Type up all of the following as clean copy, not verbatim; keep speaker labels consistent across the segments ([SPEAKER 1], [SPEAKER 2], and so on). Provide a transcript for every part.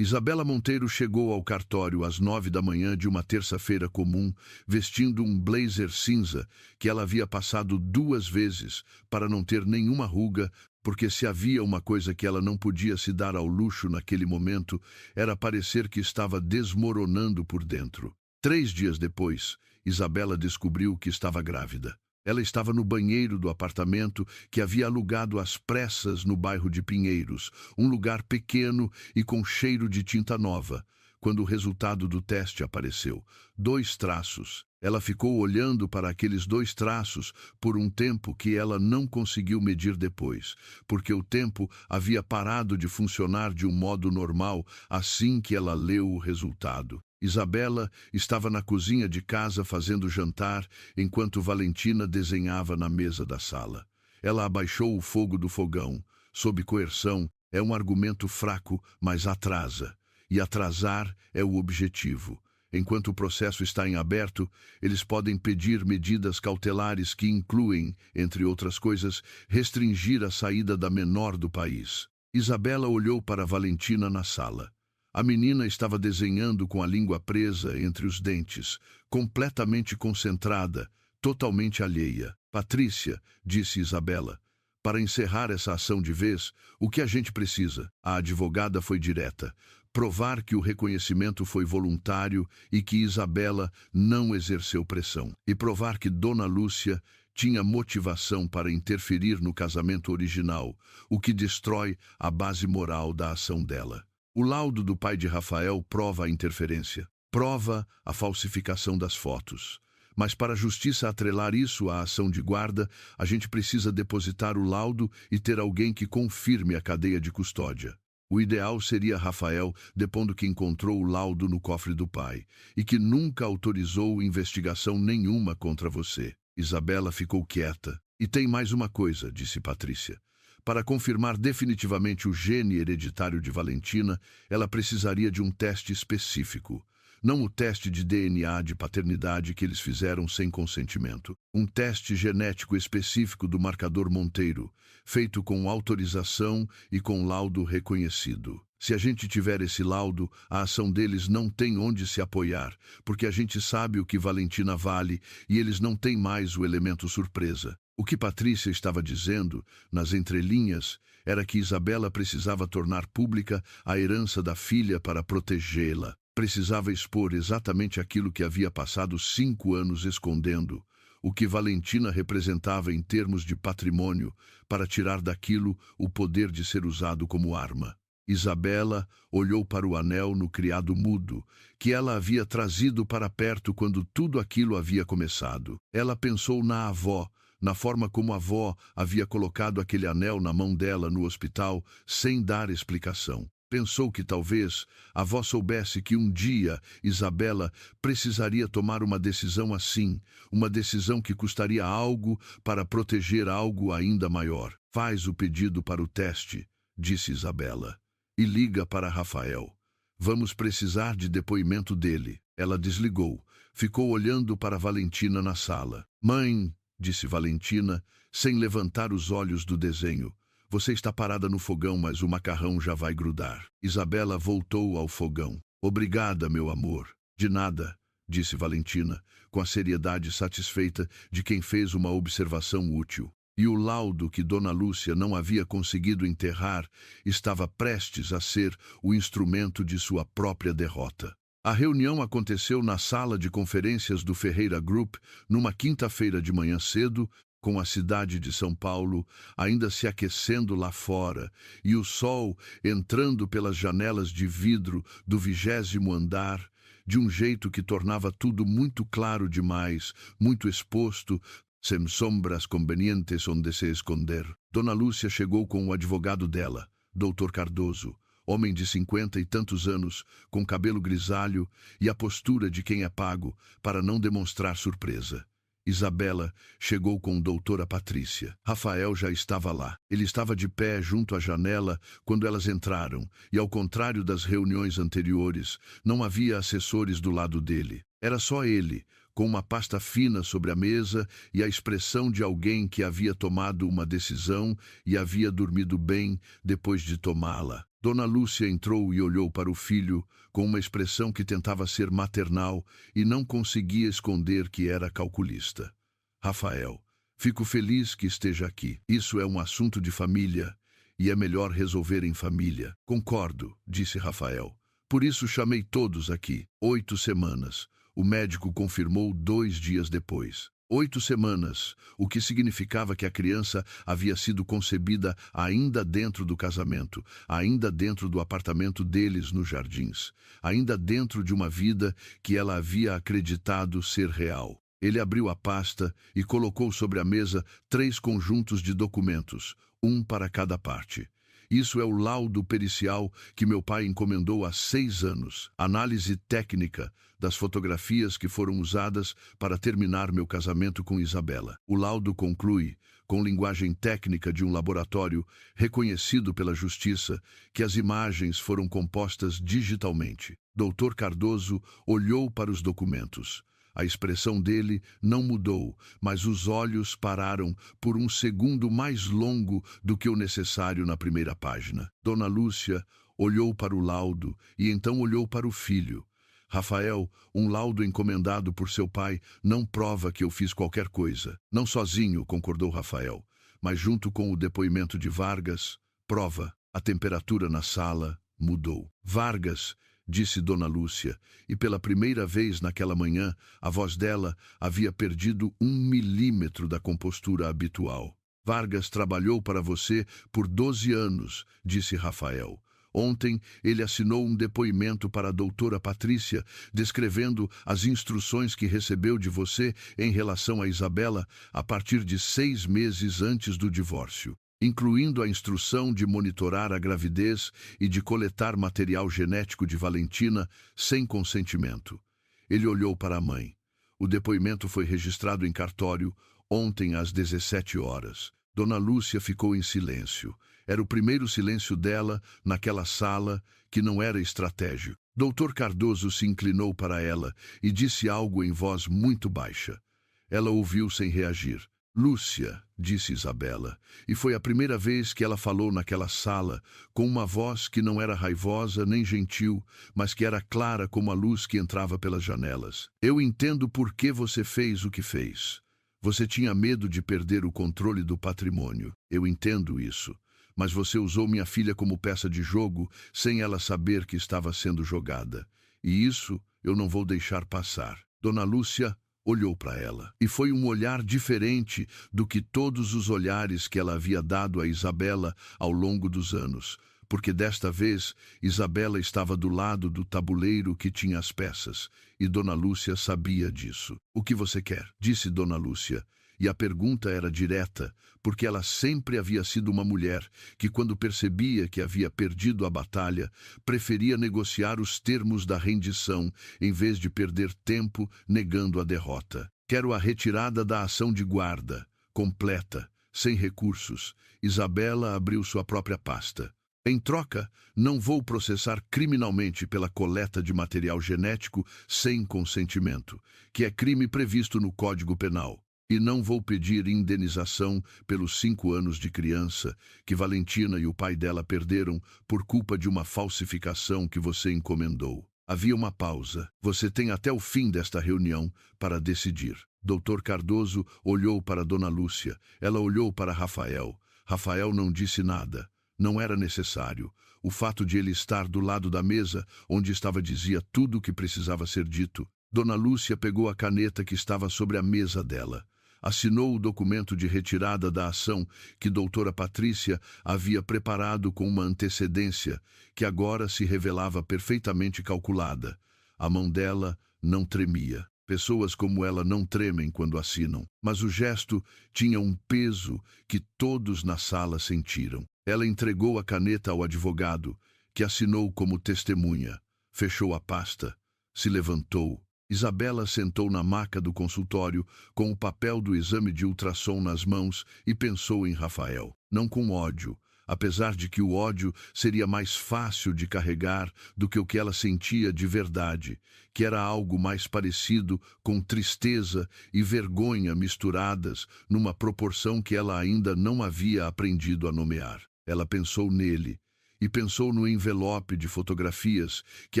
[SPEAKER 1] Isabela Monteiro chegou ao cartório às 9 da manhã de uma terça-feira comum, vestindo um blazer cinza que ela havia passado 2 vezes para não ter nenhuma ruga, porque se havia uma coisa que ela não podia se dar ao luxo naquele momento, era parecer que estava desmoronando por dentro. 3 dias depois, Isabela descobriu que estava grávida. Ela estava no banheiro do apartamento que havia alugado às pressas no bairro de Pinheiros, um lugar pequeno e com cheiro de tinta nova, quando o resultado do teste apareceu. 2 traços. Ela ficou olhando para aqueles 2 traços por um tempo que ela não conseguiu medir depois, porque o tempo havia parado de funcionar de um modo normal assim que ela leu o resultado. Isabela estava na cozinha de casa fazendo jantar, enquanto Valentina desenhava na mesa da sala. Ela abaixou o fogo do fogão. Sob coerção, é um argumento fraco, mas atrasa. E atrasar é o objetivo. Enquanto o processo está em aberto, eles podem pedir medidas cautelares que incluem, entre outras coisas, restringir a saída da menor do país. Isabela olhou para Valentina na sala. A menina estava desenhando com a língua presa entre os dentes, completamente concentrada, totalmente alheia. Patrícia, disse Isabela, para encerrar essa ação de vez, o que a gente precisa? A advogada foi direta. Provar que o reconhecimento foi voluntário e que Isabela não exerceu pressão. E provar que Dona Lúcia tinha motivação para interferir no casamento original, o que destrói a base moral da ação dela. O laudo do pai de Rafael prova a interferência, prova a falsificação das fotos. Mas para a justiça atrelar isso à ação de guarda, a gente precisa depositar o laudo e ter alguém que confirme a cadeia de custódia. O ideal seria Rafael, depondo que encontrou o laudo no cofre do pai e que nunca autorizou investigação nenhuma contra você. Isabela ficou quieta. E tem mais uma coisa, disse Patrícia. Para confirmar definitivamente o gene hereditário de Valentina, ela precisaria de um teste específico. Não o teste de DNA de paternidade que eles fizeram sem consentimento. Um teste genético específico do marcador Monteiro, feito com autorização e com laudo reconhecido. Se a gente tiver esse laudo, a ação deles não tem onde se apoiar, porque a gente sabe o que Valentina vale e eles não têm mais o elemento surpresa. O que Patrícia estava dizendo, nas entrelinhas, era que Isabela precisava tornar pública a herança da filha para protegê-la. Precisava expor exatamente aquilo que havia passado 5 anos escondendo, o que Valentina representava em termos de patrimônio, para tirar daquilo o poder de ser usado como arma. Isabela olhou para o anel no criado mudo, que ela havia trazido para perto quando tudo aquilo havia começado. Ela pensou na avó, na forma como a avó havia colocado aquele anel na mão dela no hospital, sem dar explicação. Pensou que talvez a avó soubesse que um dia Isabela precisaria tomar uma decisão assim, uma decisão que custaria algo para proteger algo ainda maior. Faz o pedido para o teste, disse Isabela, e liga para Rafael. Vamos precisar de depoimento dele. Ela desligou, ficou olhando para Valentina na sala. Mãe, disse Valentina, sem levantar os olhos do desenho. Você está parada no fogão, mas o macarrão já vai grudar. Isabela voltou ao fogão. Obrigada, meu amor. De nada, disse Valentina, com a seriedade satisfeita de quem fez uma observação útil. E o laudo que Dona Lúcia não havia conseguido enterrar estava prestes a ser o instrumento de sua própria derrota. A reunião aconteceu na sala de conferências do Ferreira Group numa quinta-feira de manhã cedo, com a cidade de São Paulo ainda se aquecendo lá fora e o sol entrando pelas janelas de vidro do 20º andar, de um jeito que tornava tudo muito claro demais, muito exposto, sem sombras convenientes onde se esconder. Dona Lúcia chegou com o advogado dela, Dr. Cardoso, homem de 50 e tantos anos, com cabelo grisalho e a postura de quem é pago, para não demonstrar surpresa. Isabela chegou com doutora Patrícia. Rafael já estava lá. Ele estava de pé junto à janela quando elas entraram, e ao contrário das reuniões anteriores, não havia assessores do lado dele. Era só ele, com uma pasta fina sobre a mesa e a expressão de alguém que havia tomado uma decisão e havia dormido bem depois de tomá-la. Dona Lúcia entrou e olhou para o filho com uma expressão que tentava ser maternal e não conseguia esconder que era calculista. Rafael, fico feliz que esteja aqui. Isso é um assunto de família e é melhor resolver em família. Concordo, disse Rafael. Por isso chamei todos aqui. 8 semanas. O médico confirmou 2 dias depois. 8 semanas, o que significava que a criança havia sido concebida ainda dentro do casamento, ainda dentro do apartamento deles nos Jardins, ainda dentro de uma vida que ela havia acreditado ser real. Ele abriu a pasta e colocou sobre a mesa 3 conjuntos de documentos, um para cada parte. Isso é o laudo pericial que meu pai encomendou há 6 anos. Análise técnica das fotografias que foram usadas para terminar meu casamento com Isabela. O laudo conclui, com linguagem técnica de um laboratório reconhecido pela justiça, que as imagens foram compostas digitalmente. Dr. Cardoso olhou para os documentos. A expressão dele não mudou, mas os olhos pararam por um segundo mais longo do que o necessário na primeira página. Dona Lúcia olhou para o laudo e então olhou para o filho. Rafael, um laudo encomendado por seu pai não prova que eu fiz qualquer coisa. Não sozinho, concordou Rafael, mas junto com o depoimento de Vargas, prova. A temperatura na sala mudou. Vargas, disse Dona Lúcia, e pela primeira vez naquela manhã, a voz dela havia perdido 1 milímetro da compostura habitual. Vargas trabalhou para você por 12 anos, disse Rafael. Ontem ele assinou um depoimento para a doutora Patrícia, descrevendo as instruções que recebeu de você em relação a Isabela a partir de 6 meses antes do divórcio, incluindo a instrução de monitorar a gravidez e de coletar material genético de Valentina sem consentimento. Ele olhou para a mãe. O depoimento foi registrado em cartório ontem às 17 horas. Dona Lúcia ficou em silêncio. Era o primeiro silêncio dela naquela sala que não era estratégico. Dr. Cardoso se inclinou para ela e disse algo em voz muito baixa. Ela ouviu sem reagir. Lúcia, disse Isabela, e foi a primeira vez que ela falou naquela sala, com uma voz que não era raivosa nem gentil, mas que era clara como a luz que entrava pelas janelas. Eu entendo por que você fez o que fez. Você tinha medo de perder o controle do patrimônio. Eu entendo isso. Mas você usou minha filha como peça de jogo sem ela saber que estava sendo jogada. E isso eu não vou deixar passar. Dona Lúcia olhou para ela. E foi um olhar diferente do que todos os olhares que ela havia dado a Isabela ao longo dos anos, porque desta vez Isabela estava do lado do tabuleiro que tinha as peças, e Dona Lúcia sabia disso. O que você quer? Disse Dona Lúcia. E a pergunta era direta, porque ela sempre havia sido uma mulher que, quando percebia que havia perdido a batalha, preferia negociar os termos da rendição em vez de perder tempo negando a derrota. Quero a retirada da ação de guarda, completa, sem recursos. Isabela abriu sua própria pasta. Em troca, não vou processar criminalmente pela coleta de material genético sem consentimento, que é crime previsto no Código Penal. E não vou pedir indenização pelos 5 anos de criança que Valentina e o pai dela perderam por culpa de uma falsificação que você encomendou. Havia uma pausa. Você tem até o fim desta reunião para decidir. Dr. Cardoso olhou para Dona Lúcia. Ela olhou para Rafael. Rafael não disse nada. Não era necessário. O fato de ele estar do lado da mesa, onde estava, dizia tudo o que precisava ser dito. Dona Lúcia pegou a caneta que estava sobre a mesa dela. Assinou o documento de retirada da ação que doutora Patrícia havia preparado com uma antecedência que agora se revelava perfeitamente calculada. A mão dela não tremia. Pessoas como ela não tremem quando assinam. Mas o gesto tinha um peso que todos na sala sentiram. Ela entregou a caneta ao advogado, que assinou como testemunha. Fechou a pasta. Se levantou. Isabela sentou na maca do consultório com o papel do exame de ultrassom nas mãos e pensou em Rafael. Não com ódio, apesar de que o ódio seria mais fácil de carregar do que o que ela sentia de verdade, que era algo mais parecido com tristeza e vergonha misturadas numa proporção que ela ainda não havia aprendido a nomear. Ela pensou nele e pensou no envelope de fotografias que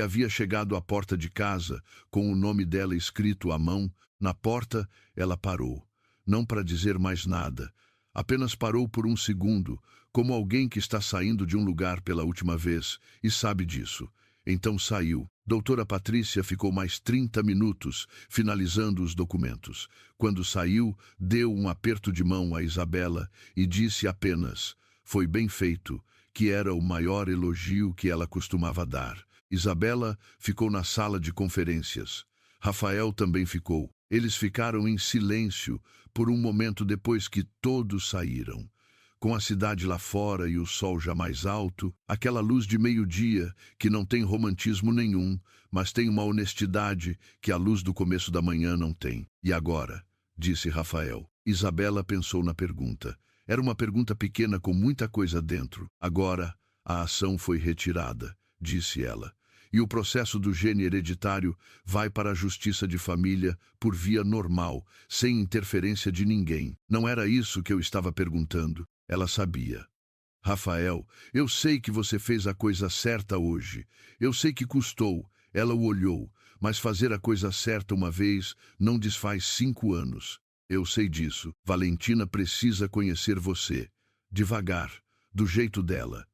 [SPEAKER 1] havia chegado à porta de casa, com o nome dela escrito à mão. Na porta, ela parou, não para dizer mais nada. Apenas parou por um segundo, como alguém que está saindo de um lugar pela última vez e sabe disso. Então saiu. Doutora Patrícia ficou mais 30 minutos finalizando os documentos. Quando saiu, deu um aperto de mão a Isabela e disse apenas: "Foi bem feito", que era o maior elogio que ela costumava dar. Isabela ficou na sala de conferências. Rafael também ficou. Eles ficaram em silêncio por um momento depois que todos saíram. Com a cidade lá fora e o sol já mais alto, aquela luz de meio-dia que não tem romantismo nenhum, mas tem uma honestidade que a luz do começo da manhã não tem. "E agora?", disse Rafael. Isabela pensou na pergunta. Era uma pergunta pequena com muita coisa dentro. "Agora, a ação foi retirada", disse ela. "E o processo do gene hereditário vai para a justiça de família por via normal, sem interferência de ninguém. Não era isso que eu estava perguntando." Ela sabia. "Rafael, eu sei que você fez a coisa certa hoje. Eu sei que custou." Ela o olhou. "Mas fazer a coisa certa uma vez não desfaz 5 anos. Eu sei disso. Valentina precisa conhecer você. Devagar, do jeito dela."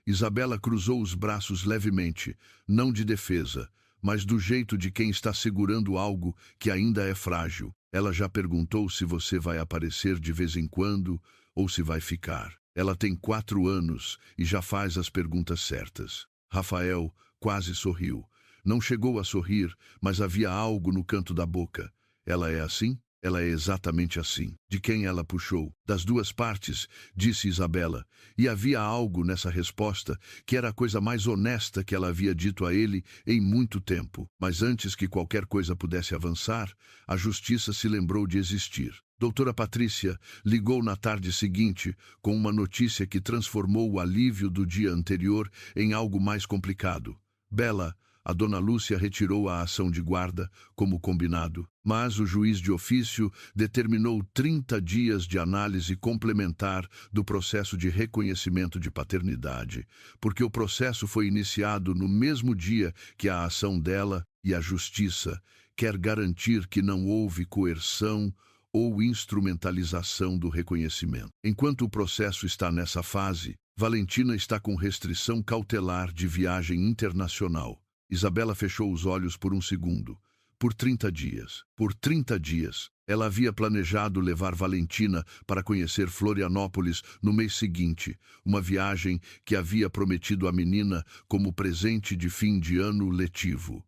[SPEAKER 1] Isabela cruzou os braços levemente, não de defesa, mas do jeito de quem está segurando algo que ainda é frágil. "Ela já perguntou se você vai aparecer de vez em quando ou se vai ficar. Ela tem 4 anos e já faz as perguntas certas." Rafael quase sorriu. Não chegou a sorrir, mas havia algo no canto da boca. "Ela é assim?" "Ela é exatamente assim." "De quem ela puxou?" "Das duas partes", disse Isabela. E havia algo nessa resposta que era a coisa mais honesta que ela havia dito a ele em muito tempo. Mas antes que qualquer coisa pudesse avançar, a justiça se lembrou de existir. Doutora Patrícia ligou na tarde seguinte com uma notícia que transformou o alívio do dia anterior em algo mais complicado. "Bela, a dona Lúcia retirou a ação de guarda, como combinado, mas o juiz de ofício determinou 30 dias de análise complementar do processo de reconhecimento de paternidade, porque o processo foi iniciado no mesmo dia que a ação dela, e a justiça quer garantir que não houve coerção ou instrumentalização do reconhecimento. Enquanto o processo está nessa fase, Valentina está com restrição cautelar de viagem internacional." Isabela fechou os olhos por um segundo. Por 30 dias. Por 30 dias. Ela havia planejado levar Valentina para conhecer Florianópolis no mês seguinte, uma viagem que havia prometido à menina como presente de fim de ano letivo.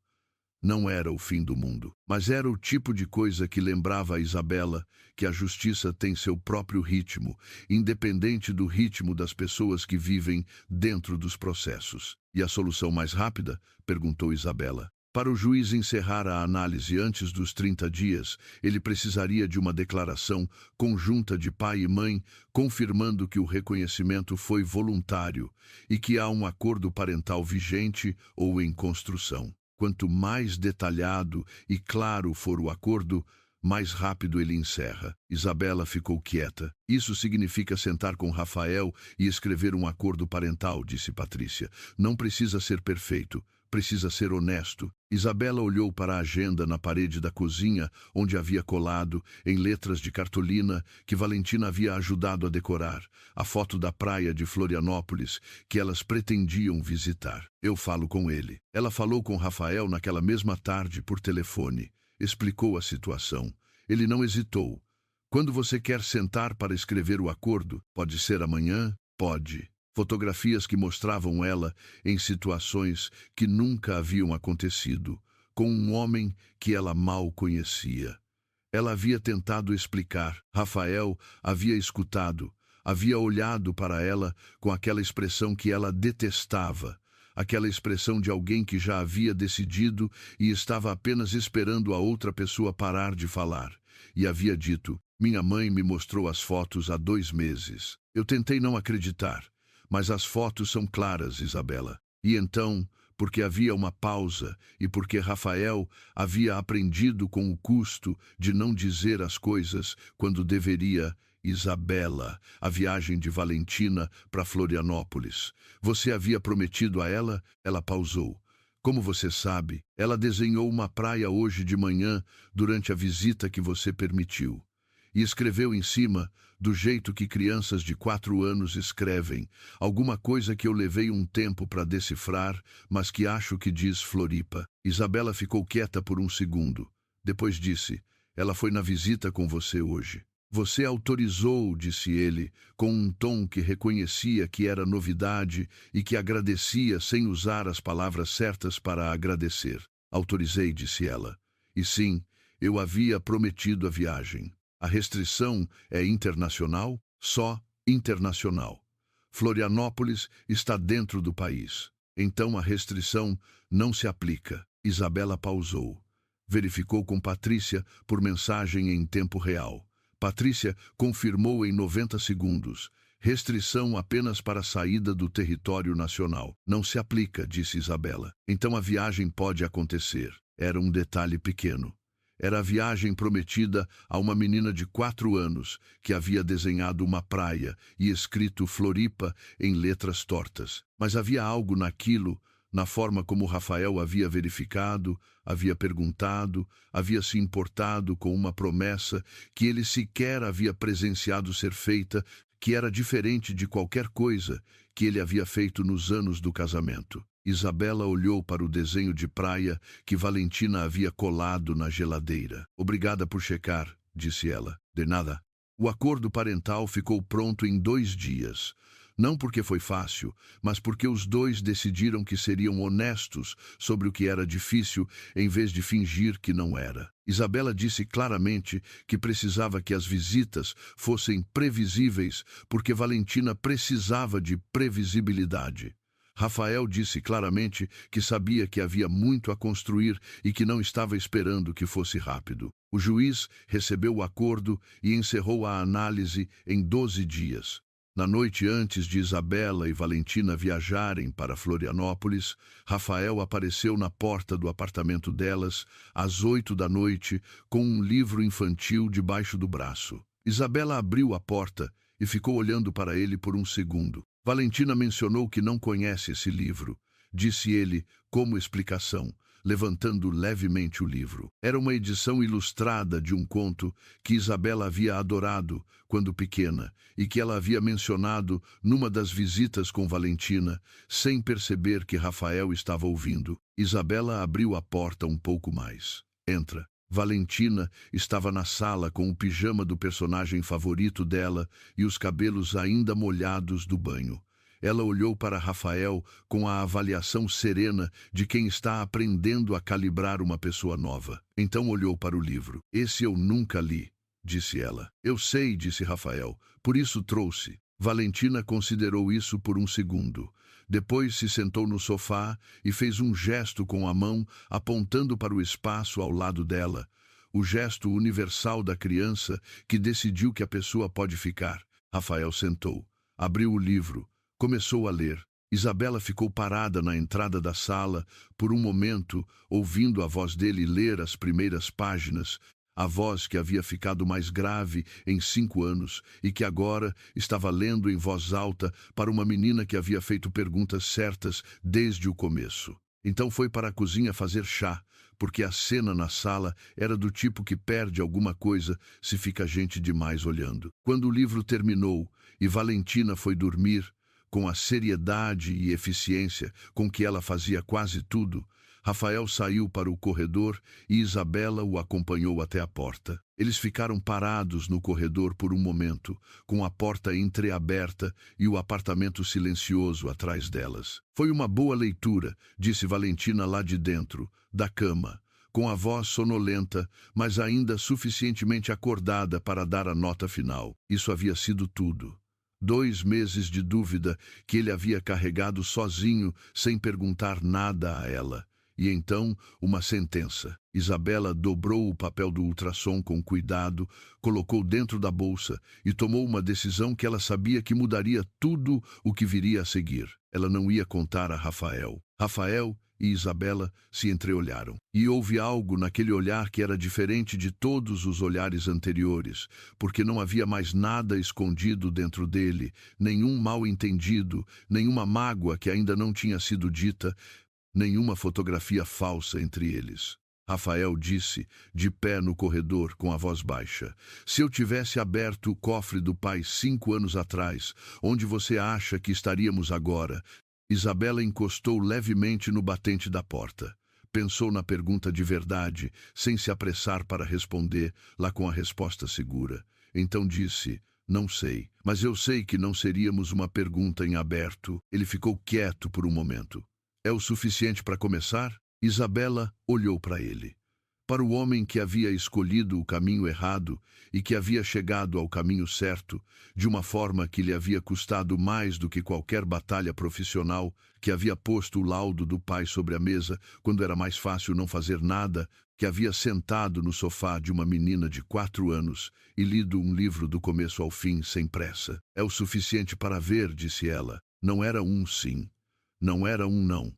[SPEAKER 1] Não era o fim do mundo, mas era o tipo de coisa que lembrava a Isabela que a justiça tem seu próprio ritmo, independente do ritmo das pessoas que vivem dentro dos processos. "E a solução mais rápida?", perguntou Isabela. "Para o juiz encerrar a análise antes dos 30 dias, ele precisaria de uma declaração conjunta de pai e mãe, confirmando que o reconhecimento foi voluntário e que há um acordo parental vigente ou em construção. Quanto mais detalhado e claro for o acordo, mais rápido ele encerra." Isabela ficou quieta. "Isso significa sentar com Rafael e escrever um acordo parental", disse Patrícia. "Não precisa ser perfeito, precisa ser honesto." Isabela olhou para a agenda na parede da cozinha, onde havia colado, em letras de cartolina, que Valentina havia ajudado a decorar, a foto da praia de Florianópolis, que elas pretendiam visitar. "Eu falo com ele." Ela falou com Rafael naquela mesma tarde por telefone. Explicou a situação. Ele não hesitou. "Quando você quer sentar para escrever o acordo? Pode ser amanhã?" "Pode." Fotografias que mostravam ela em situações que nunca haviam acontecido, com um homem que ela mal conhecia. Ela havia tentado explicar. Rafael havia escutado, havia olhado para ela com aquela expressão que ela detestava, aquela expressão de alguém que já havia decidido e estava apenas esperando a outra pessoa parar de falar. E havia dito: "Minha mãe me mostrou as fotos há 2 meses. Eu tentei não acreditar. Mas as fotos são claras, Isabela." E então, porque havia uma pausa e porque Rafael havia aprendido com o custo de não dizer as coisas quando deveria, Isabela, a viagem de Valentina para Florianópolis. Você havia prometido a ela? Ela pausou. Como você sabe, ela desenhou uma praia hoje de manhã durante a visita que você permitiu. E escreveu em cima, do jeito que crianças de 4 anos escrevem, alguma coisa que eu levei um tempo para decifrar, mas que acho que diz Floripa. Isabela ficou quieta por um segundo. Depois disse, ela foi na visita com você hoje. Você autorizou, disse ele, com um tom que reconhecia que era novidade e que agradecia sem usar as palavras certas para agradecer. Autorizei, disse ela. E sim, eu havia prometido a viagem. A restrição é internacional? Só internacional. Florianópolis está dentro do país. Então a restrição não se aplica. Isabela pausou. Verificou com Patrícia por mensagem em tempo real. Patrícia confirmou em 90 segundos. Restrição apenas para a saída do território nacional. Não se aplica, disse Isabela. Então a viagem pode acontecer. Era um detalhe pequeno. Era a viagem prometida a uma menina de 4 anos que havia desenhado uma praia e escrito Floripa em letras tortas. Mas havia algo naquilo, na forma como Rafael havia verificado, havia perguntado, havia se importado com uma promessa que ele sequer havia presenciado ser feita, que era diferente de qualquer coisa que ele havia feito nos anos do casamento. Isabela olhou para o desenho de praia que Valentina havia colado na geladeira. Obrigada por checar, disse ela. De nada. O acordo parental ficou pronto em 2 dias. Não porque foi fácil, mas porque os dois decidiram que seriam honestos sobre o que era difícil, em vez de fingir que não era. Isabela disse claramente que precisava que as visitas fossem previsíveis, porque Valentina precisava de previsibilidade. Rafael disse claramente que sabia que havia muito a construir e que não estava esperando que fosse rápido. O juiz recebeu o acordo e encerrou a análise em 12 dias. Na noite antes de Isabela e Valentina viajarem para Florianópolis, Rafael apareceu na porta do apartamento delas, às 8 da noite, com um livro infantil debaixo do braço. Isabela abriu a porta e ficou olhando para ele por um segundo. Valentina mencionou que não conhece esse livro, disse ele como explicação, levantando levemente o livro. Era uma edição ilustrada de um conto que Isabela havia adorado quando pequena e que ela havia mencionado numa das visitas com Valentina, sem perceber que Rafael estava ouvindo. Isabela abriu a porta um pouco mais. Entra. Valentina estava na sala com o pijama do personagem favorito dela e os cabelos ainda molhados do banho. Ela olhou para Rafael com a avaliação serena de quem está aprendendo a calibrar uma pessoa nova. Então olhou para o livro. Esse eu nunca li, disse ela. Eu sei, disse Rafael, por isso trouxe. Valentina considerou isso por um segundo. Depois se sentou no sofá e fez um gesto com a mão, apontando para o espaço ao lado dela. O gesto universal da criança que decidiu que a pessoa pode ficar. Rafael sentou, abriu o livro, começou a ler. Isabela ficou parada na entrada da sala por um momento, ouvindo a voz dele ler as primeiras páginas, a voz que havia ficado mais grave em 5 anos e que agora estava lendo em voz alta para uma menina que havia feito perguntas certas desde o começo. Então foi para a cozinha fazer chá, porque a cena na sala era do tipo que perde alguma coisa se fica gente demais olhando. Quando o livro terminou e Valentina foi dormir, com a seriedade e eficiência com que ela fazia quase tudo, Rafael saiu para o corredor e Isabela o acompanhou até a porta. Eles ficaram parados no corredor por um momento, com a porta entreaberta e o apartamento silencioso atrás delas. Foi uma boa leitura, disse Valentina lá de dentro, da cama, com a voz sonolenta, mas ainda suficientemente acordada para dar a nota final. Isso havia sido tudo. 2 meses de dúvida que ele havia carregado sozinho, sem perguntar nada a ela. E então, uma sentença. Isabela dobrou o papel do ultrassom com cuidado, colocou dentro da bolsa e tomou uma decisão que ela sabia que mudaria tudo o que viria a seguir. Ela não ia contar a Rafael. Rafael e Isabela se entreolharam. E houve algo naquele olhar que era diferente de todos os olhares anteriores, porque não havia mais nada escondido dentro dele, nenhum mal-entendido, nenhuma mágoa que ainda não tinha sido dita, nenhuma fotografia falsa entre eles. Rafael disse, de pé no corredor, com a voz baixa: se eu tivesse aberto o cofre do pai 5 anos atrás, onde você acha que estaríamos agora? Isabela encostou levemente no batente da porta. Pensou na pergunta de verdade, sem se apressar para responder, lá com a resposta segura. Então disse: não sei, mas eu sei que não seríamos uma pergunta em aberto. Ele ficou quieto por um momento. É o suficiente para começar? Isabela olhou para ele. Para o homem que havia escolhido o caminho errado e que havia chegado ao caminho certo, de uma forma que lhe havia custado mais do que qualquer batalha profissional, que havia posto o laudo do pai sobre a mesa quando era mais fácil não fazer nada, que havia sentado no sofá de uma menina de 4 anos e lido um livro do começo ao fim sem pressa. É o suficiente para ver, disse ela. Não era um sim. Não era um não.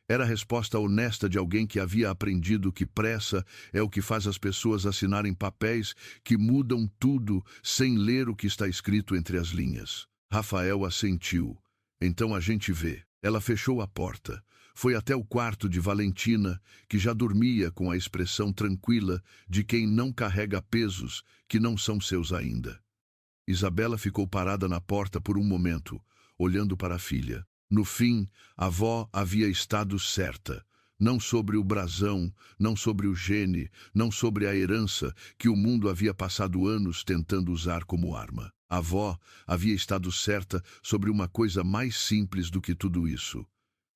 [SPEAKER 1] Era a resposta honesta de alguém que havia aprendido que pressa é o que faz as pessoas assinarem papéis que mudam tudo sem ler o que está escrito entre as linhas. Rafael assentiu. Então a gente vê. Ela fechou a porta. Foi até o quarto de Valentina, que já dormia com a expressão tranquila de quem não carrega pesos que não são seus ainda. Isabela ficou parada na porta por um momento, olhando para a filha. No fim, a avó havia estado certa. Não sobre o brasão, não sobre o gene, não sobre a herança que o mundo havia passado anos tentando usar como arma. A avó havia estado certa sobre uma coisa mais simples do que tudo isso.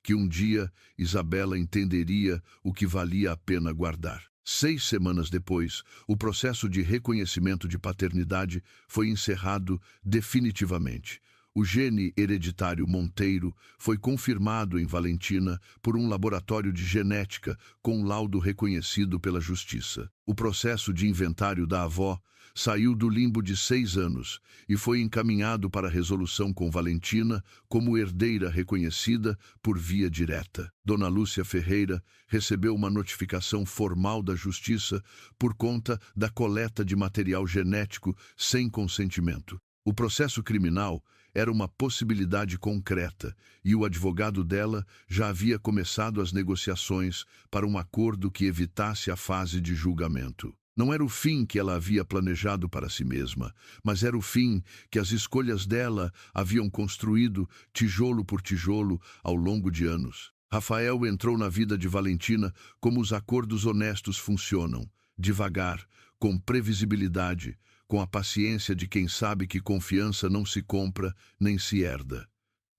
[SPEAKER 1] Que um dia Isabela entenderia o que valia a pena guardar. 6 semanas depois, o processo de reconhecimento de paternidade foi encerrado definitivamente. O gene hereditário Monteiro foi confirmado em Valentina por um laboratório de genética com laudo reconhecido pela justiça. O processo de inventário da avó saiu do limbo de 6 anos e foi encaminhado para resolução com Valentina como herdeira reconhecida por via direta. Dona Lúcia Ferreira recebeu uma notificação formal da justiça por conta da coleta de material genético sem consentimento. O processo criminal era uma possibilidade concreta e o advogado dela já havia começado as negociações para um acordo que evitasse a fase de julgamento. Não era o fim que ela havia planejado para si mesma, mas era o fim que as escolhas dela haviam construído tijolo por tijolo ao longo de anos. Rafael entrou na vida de Valentina como os acordos honestos funcionam, devagar, com previsibilidade, com a paciência de quem sabe que confiança não se compra nem se herda.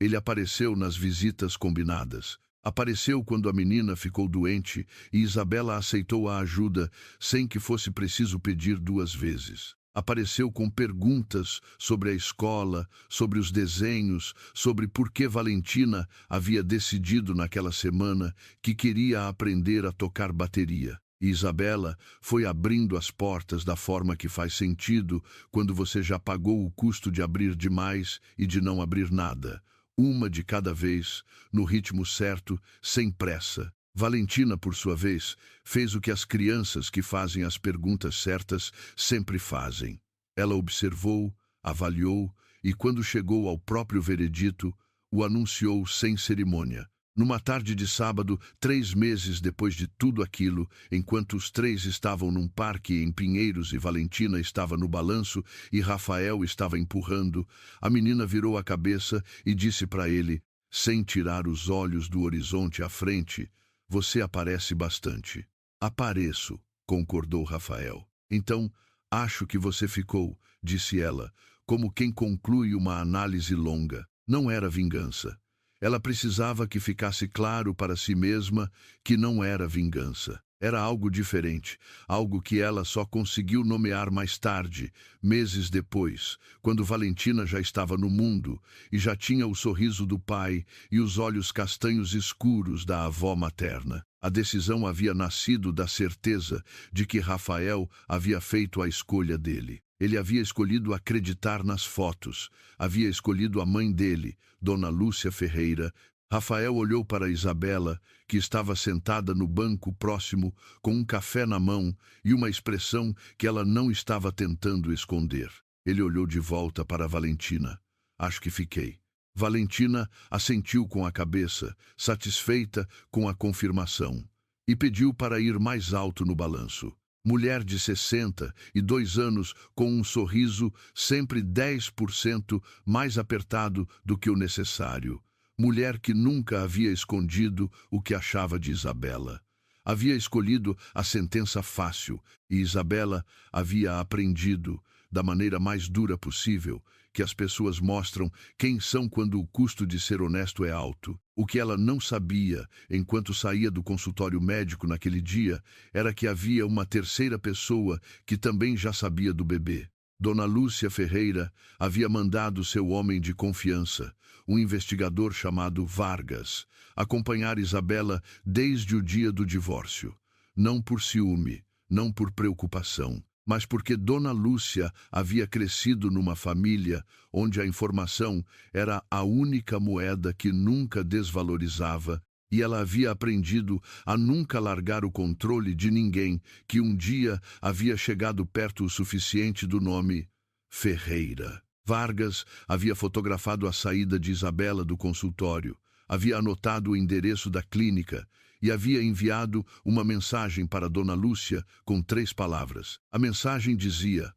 [SPEAKER 1] Ele apareceu nas visitas combinadas. Apareceu quando a menina ficou doente e Isabela aceitou a ajuda sem que fosse preciso pedir 2 vezes. Apareceu com perguntas sobre a escola, sobre os desenhos, sobre por que Valentina havia decidido naquela semana que queria aprender a tocar bateria. E Isabela foi abrindo as portas da forma que faz sentido quando você já pagou o custo de abrir demais e de não abrir nada. Uma de cada vez, no ritmo certo, sem pressa. Valentina, por sua vez, fez o que as crianças que fazem as perguntas certas sempre fazem. Ela observou, avaliou e, quando chegou ao próprio veredito, o anunciou sem cerimônia. Numa tarde de sábado, 3 meses depois de tudo aquilo, enquanto os 3 estavam num parque em Pinheiros e Valentina estava no balanço e Rafael estava empurrando, a menina virou a cabeça e disse para ele, sem tirar os olhos do horizonte à frente: "Você aparece bastante." "Apareço", concordou Rafael. "Então, acho que você ficou", disse ela, como quem conclui uma análise longa. Não era vingança. Ela precisava que ficasse claro para si mesma que não era vingança. Era algo diferente, algo que ela só conseguiu nomear mais tarde, meses depois, quando Valentina já estava no mundo e já tinha o sorriso do pai e os olhos castanhos escuros da avó materna. A decisão havia nascido da certeza de que Rafael havia feito a escolha dele. Ele havia escolhido acreditar nas fotos, havia escolhido a mãe dele, Dona Lúcia Ferreira. Rafael olhou para Isabela, que estava sentada no banco próximo, com um café na mão e uma expressão que ela não estava tentando esconder. Ele olhou de volta para Valentina. Acho que fiquei. Valentina assentiu com a cabeça, satisfeita com a confirmação, e pediu para ir mais alto no balanço. Mulher de 62 anos, com um sorriso sempre 10% mais apertado do que o necessário. Mulher que nunca havia escondido o que achava de Isabela. Havia escolhido a sentença fácil, e Isabela havia aprendido, da maneira mais dura possível, que as pessoas mostram quem são quando o custo de ser honesto é alto. O que ela não sabia, enquanto saía do consultório médico naquele dia, era que havia uma terceira pessoa que também já sabia do bebê. Dona Lúcia Ferreira havia mandado seu homem de confiança, um investigador chamado Vargas, acompanhar Isabela desde o dia do divórcio. Não por ciúme, não por preocupação, mas porque Dona Lúcia havia crescido numa família onde a informação era a única moeda que nunca desvalorizava, e ela havia aprendido a nunca largar o controle de ninguém que um dia havia chegado perto o suficiente do nome Ferreira. Vargas havia fotografado a saída de Isabela do consultório, havia anotado o endereço da clínica e havia enviado uma mensagem para Dona Lúcia com 3 palavras. A mensagem dizia: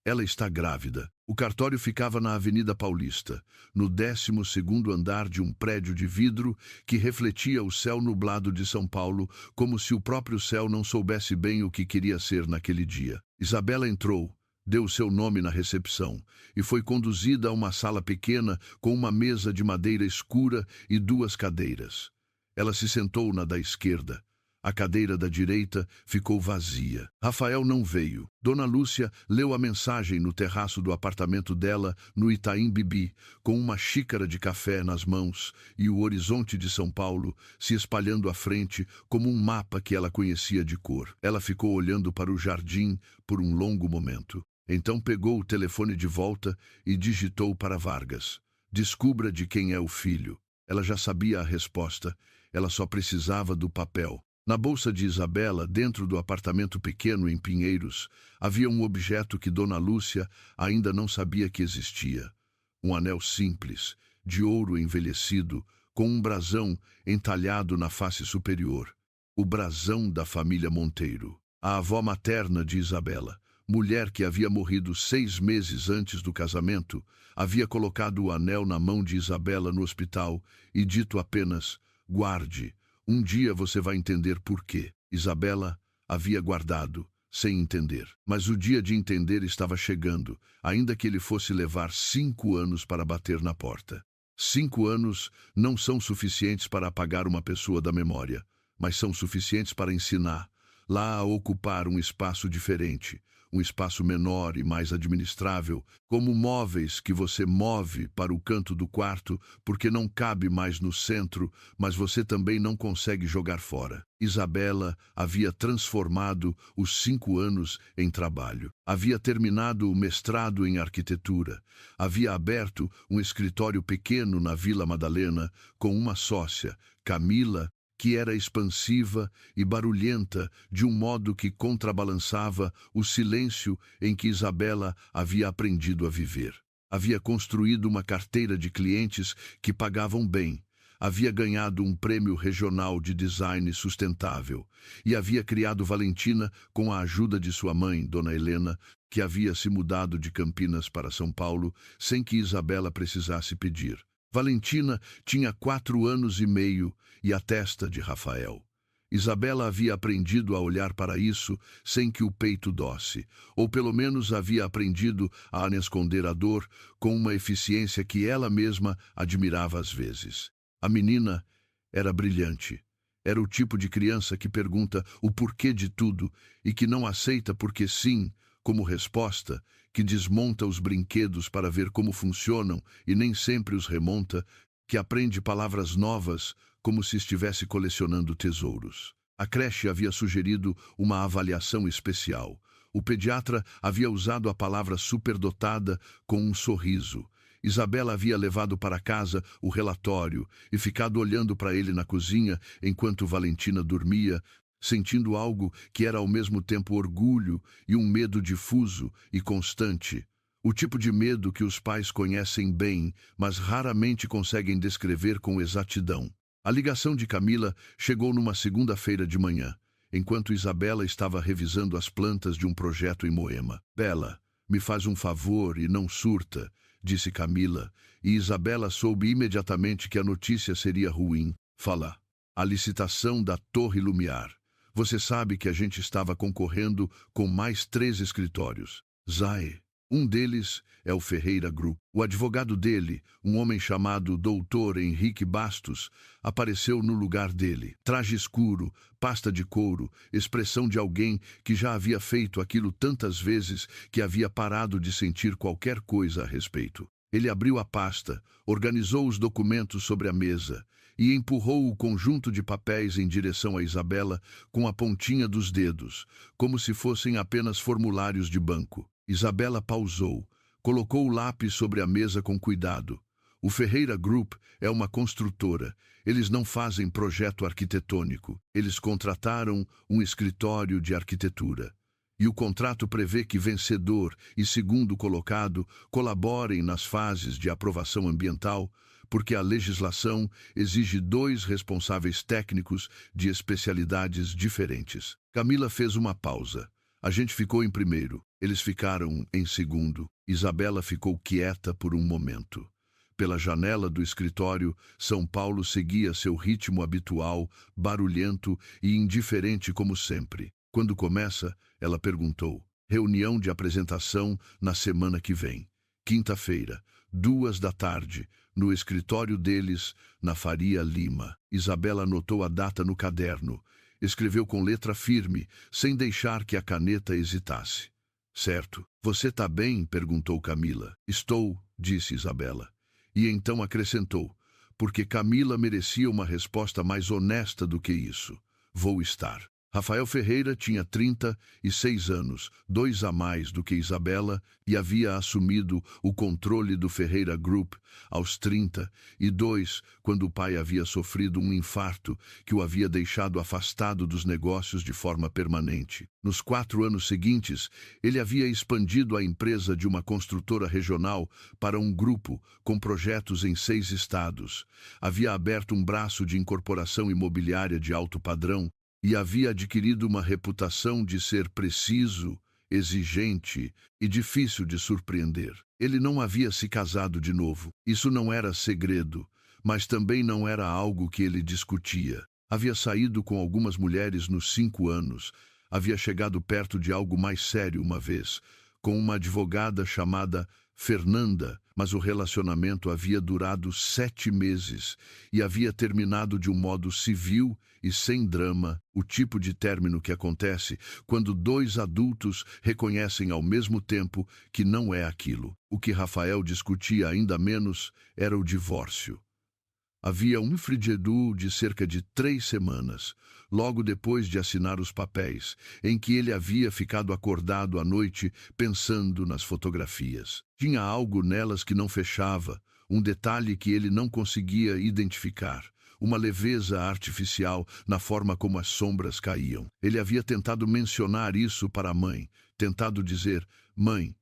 [SPEAKER 1] ela está grávida. O cartório ficava na Avenida Paulista, no 12º andar de um prédio de vidro que refletia o céu nublado de São Paulo, como se o próprio céu não soubesse bem o que queria ser naquele dia. Isabela entrou, deu seu nome na recepção e foi conduzida a uma sala pequena com uma mesa de madeira escura e 2 cadeiras. Ela se sentou na da esquerda. A cadeira da direita ficou vazia. Rafael não veio. Dona Lúcia leu a mensagem no terraço do apartamento dela, no Itaim Bibi, com uma xícara de café nas mãos e o horizonte de São Paulo se espalhando à frente como um mapa que ela conhecia de cor. Ela ficou olhando para o jardim por um longo momento. Então pegou o telefone de volta e digitou para Vargas. Descubra de quem é o filho. Ela já sabia a resposta. Ela só precisava do papel. Na bolsa de Isabela, dentro do apartamento pequeno em Pinheiros, havia um objeto que Dona Lúcia ainda não sabia que existia. Um anel simples, de ouro envelhecido, com um brasão entalhado na face superior. O brasão da família Monteiro. A avó materna de Isabela, mulher que havia morrido 6 meses antes do casamento, havia colocado o anel na mão de Isabela no hospital e dito apenas: guarde. Um dia você vai entender por quê. Isabela havia guardado, sem entender. Mas o dia de entender estava chegando, ainda que ele fosse levar 5 anos para bater na porta. 5 anos não são suficientes para apagar uma pessoa da memória, mas são suficientes para ensinar lá a ocupar um espaço diferente, um espaço menor e mais administrável, como móveis que você move para o canto do quarto porque não cabe mais no centro, mas você também não consegue jogar fora. Isabela havia transformado os 5 anos em trabalho. Havia terminado o mestrado em arquitetura. Havia aberto um escritório pequeno na Vila Madalena com uma sócia, Camila, que era expansiva e barulhenta de um modo que contrabalançava o silêncio em que Isabela havia aprendido a viver. Havia construído uma carteira de clientes que pagavam bem, havia ganhado um prêmio regional de design sustentável e havia criado Valentina com a ajuda de sua mãe, Dona Helena, que havia se mudado de Campinas para São Paulo sem que Isabela precisasse pedir. Valentina tinha 4 anos e meio e a testa de Rafael. Isabela havia aprendido a olhar para isso sem que o peito dosse, ou pelo menos havia aprendido a esconder a dor com uma eficiência que ela mesma admirava às vezes. A menina era brilhante. Era o tipo de criança que pergunta o porquê de tudo e que não aceita porque sim como resposta, que desmonta os brinquedos para ver como funcionam e nem sempre os remonta, que aprende palavras novas como se estivesse colecionando tesouros. A creche havia sugerido uma avaliação especial. O pediatra havia usado a palavra superdotada com um sorriso. Isabela havia levado para casa o relatório e ficado olhando para ele na cozinha enquanto Valentina dormia, sentindo algo que era ao mesmo tempo orgulho e um medo difuso e constante. O tipo de medo que os pais conhecem bem, mas raramente conseguem descrever com exatidão. A ligação de Camila chegou numa segunda-feira de manhã, enquanto Isabela estava revisando as plantas de um projeto em Moema. Bela, me faz um favor e não surta, disse Camila, e Isabela soube imediatamente que a notícia seria ruim. Fala. A licitação da Torre Lumiar. Você sabe que a gente estava concorrendo com mais 3 escritórios. Zay. Um deles é o Ferreira Group. O advogado dele, um homem chamado Dr. Henrique Bastos, apareceu no lugar dele. Traje escuro, pasta de couro, expressão de alguém que já havia feito aquilo tantas vezes que havia parado de sentir qualquer coisa a respeito. Ele abriu a pasta, organizou os documentos sobre a mesa e empurrou o conjunto de papéis em direção a Isabela com a pontinha dos dedos, como se fossem apenas formulários de banco. Isabela pausou, colocou o lápis sobre a mesa com cuidado. O Ferreira Group é uma construtora. Eles não fazem projeto arquitetônico. Eles contrataram um escritório de arquitetura. E o contrato prevê que vencedor e segundo colocado colaborem nas fases de aprovação ambiental, porque a legislação exige 2 responsáveis técnicos de especialidades diferentes. Camila fez uma pausa. A gente ficou em primeiro, eles ficaram em segundo. Isabela ficou quieta por um momento. Pela janela do escritório, São Paulo seguia seu ritmo habitual, barulhento e indiferente como sempre. Quando começa, ela perguntou. Reunião de apresentação na semana que vem. Quinta-feira, 14h, no escritório deles, na Faria Lima. Isabela anotou a data no caderno. Escreveu com letra firme, sem deixar que a caneta hesitasse. Certo. Você tá bem? Perguntou Camila. Estou, disse Isabela. E então acrescentou, porque Camila merecia uma resposta mais honesta do que isso. Vou estar. Rafael Ferreira tinha 36 anos, 2 a mais do que Isabela, e havia assumido o controle do Ferreira Group aos 32, quando o pai havia sofrido um infarto que o havia deixado afastado dos negócios de forma permanente. Nos 4 anos seguintes, ele havia expandido a empresa de uma construtora regional para um grupo com projetos em 6 estados. Havia aberto um braço de incorporação imobiliária de alto padrão, e havia adquirido uma reputação de ser preciso, exigente e difícil de surpreender. Ele não havia se casado de novo. Isso não era segredo, mas também não era algo que ele discutia. Havia saído com algumas mulheres nos 5 anos. Havia chegado perto de algo mais sério uma vez, com uma advogada chamada Fernanda, mas o relacionamento havia durado 7 meses e havia terminado de um modo civil e sem drama, o tipo de término que acontece quando 2 adultos reconhecem ao mesmo tempo que não é aquilo. O que Rafael discutia ainda menos era o divórcio. Havia um frigidou de cerca de 3 semanas, logo depois de assinar os papéis, em que ele havia ficado acordado à noite pensando nas fotografias. Tinha algo nelas que não fechava, um detalhe que ele não conseguia identificar, uma leveza artificial na forma como as sombras caíam. Ele havia tentado mencionar isso para a mãe, tentado dizer, mãe,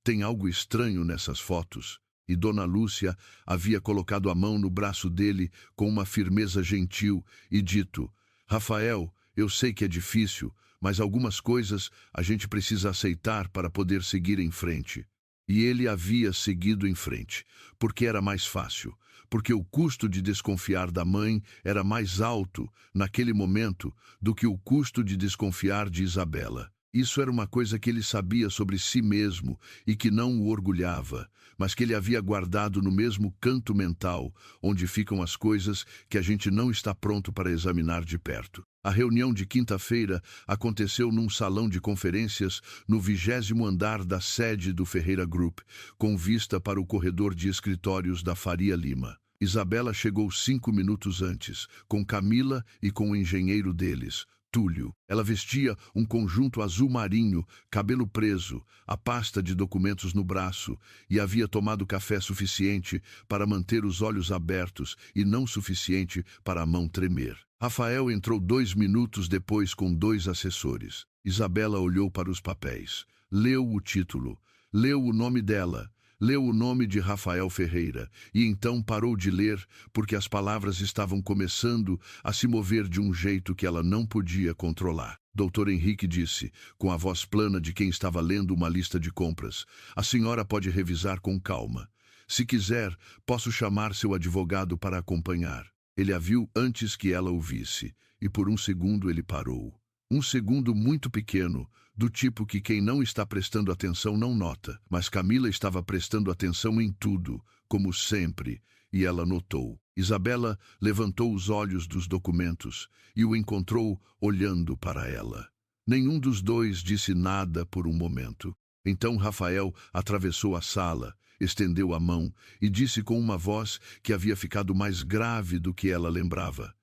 [SPEAKER 1] tem algo estranho nessas fotos. E Dona Lúcia havia colocado a mão no braço dele com uma firmeza gentil e dito, Rafael, eu sei que é difícil, mas algumas coisas a gente precisa aceitar para poder seguir em frente. E ele havia seguido em frente, porque era mais fácil, porque o custo de desconfiar da mãe era mais alto, naquele momento, do que o custo de desconfiar de Isabela. Isso era uma coisa que ele sabia sobre si mesmo e que não o orgulhava, mas que ele havia guardado no mesmo canto mental, onde ficam as coisas que a gente não está pronto para examinar de perto. A reunião de quinta-feira aconteceu num salão de conferências no 20º andar da sede do Ferreira Group, com vista para o corredor de escritórios da Faria Lima. Isabela chegou 5 minutos antes, com Camila e com o engenheiro deles, Túlio. Ela vestia um conjunto azul marinho, cabelo preso, a pasta de documentos no braço, e havia tomado café suficiente para manter os olhos abertos e não suficiente para a mão tremer. Rafael entrou 2 minutos depois com 2 assessores. Isabela olhou para os papéis, leu o título, leu o nome dela, leu o nome de Rafael Ferreira e então parou de ler porque as palavras estavam começando a se mover de um jeito que ela não podia controlar. Dr. Henrique disse, com a voz plana de quem estava lendo uma lista de compras, a senhora pode revisar com calma. Se quiser, posso chamar seu advogado para acompanhar. Ele a viu antes que ela o visse e por um segundo ele parou. Um segundo muito pequeno, do tipo que quem não está prestando atenção não nota, mas Camila estava prestando atenção em tudo, como sempre, e ela notou. Isabela levantou os olhos dos documentos e o encontrou olhando para ela. Nenhum dos dois disse nada por um momento. Então Rafael atravessou a sala, estendeu a mão e disse com uma voz que havia ficado mais grave do que ela lembrava.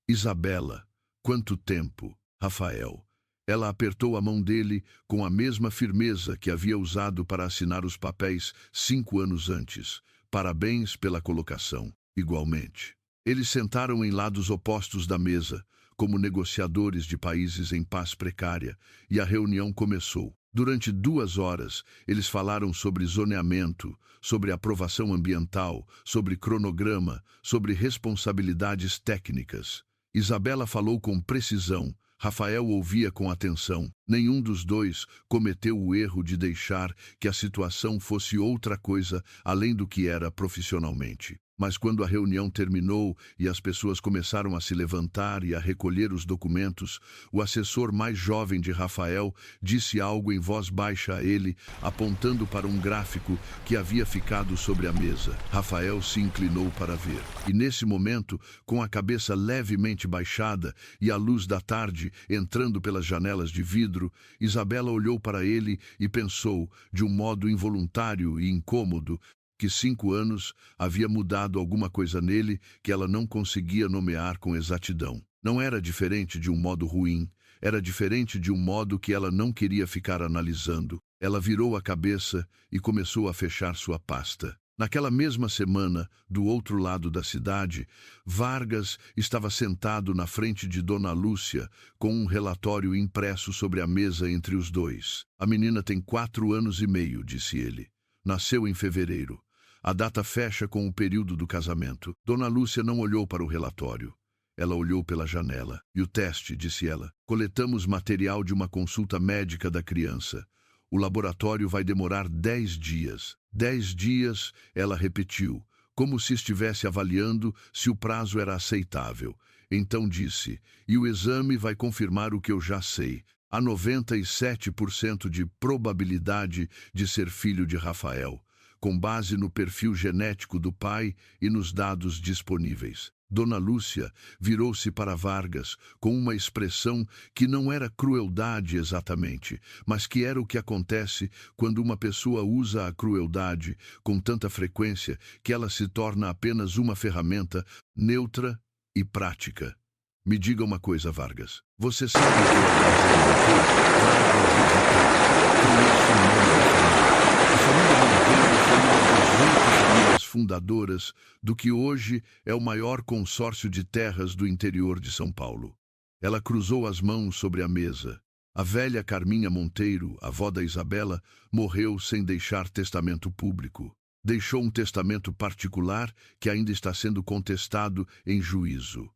[SPEAKER 1] Isabela, quanto tempo, Rafael. Ela apertou a mão dele com a mesma firmeza que havia usado para assinar os papéis 5 anos antes. Parabéns pela colocação. Igualmente. Eles sentaram em lados opostos da mesa, como negociadores de países em paz precária, e a reunião começou. Durante 2 horas, eles falaram sobre zoneamento, sobre aprovação ambiental, sobre cronograma, sobre responsabilidades técnicas. Isabela falou com precisão. Rafael ouvia com atenção. Nenhum dos dois cometeu o erro de deixar que a situação fosse outra coisa além do que era profissionalmente. Mas quando a reunião terminou e as pessoas começaram a se levantar e a recolher os documentos, o assessor mais jovem de Rafael disse algo em voz baixa a ele, apontando para um gráfico que havia ficado sobre a mesa. Rafael se inclinou para ver. E nesse momento, com a cabeça levemente baixada e a luz da tarde entrando pelas janelas de vidro, Isabela olhou para ele e pensou, de um modo involuntário e incômodo, que 5 anos havia mudado alguma coisa nele que ela não conseguia nomear com exatidão. Não era diferente de um modo ruim, era diferente de um modo que ela não queria ficar analisando. Ela virou a cabeça e começou a fechar sua pasta. Naquela mesma semana, do outro lado da cidade, Vargas estava sentado na frente de Dona Lúcia, com um relatório impresso sobre a mesa entre os dois. A menina tem 4 anos e meio, disse ele. Nasceu em fevereiro. A data fecha com o período do casamento. Dona Lúcia não olhou para o relatório. Ela olhou pela janela. E o teste, disse ela. Coletamos material de uma consulta médica da criança. O laboratório vai demorar 10 dias. 10 dias, ela repetiu, como se estivesse avaliando se o prazo era aceitável. Então disse, e o exame vai confirmar o que eu já sei. Há 97% de probabilidade de ser filho de Rafael, com base no perfil genético do pai e nos dados disponíveis. Dona Lúcia virou-se para Vargas com uma expressão que não era crueldade exatamente, mas que era o que acontece quando uma pessoa usa a crueldade com tanta frequência que ela se torna apenas uma ferramenta neutra e prática. Me diga uma coisa, Vargas. Você sabe o que eu A família Monteiro foi uma das 8 famílias fundadoras do que hoje é o maior consórcio de terras do interior de São Paulo. Ela cruzou as mãos sobre a mesa. A velha Carminha Monteiro, avó da Isabela, morreu sem deixar testamento público. Deixou um testamento particular que ainda está sendo contestado em juízo.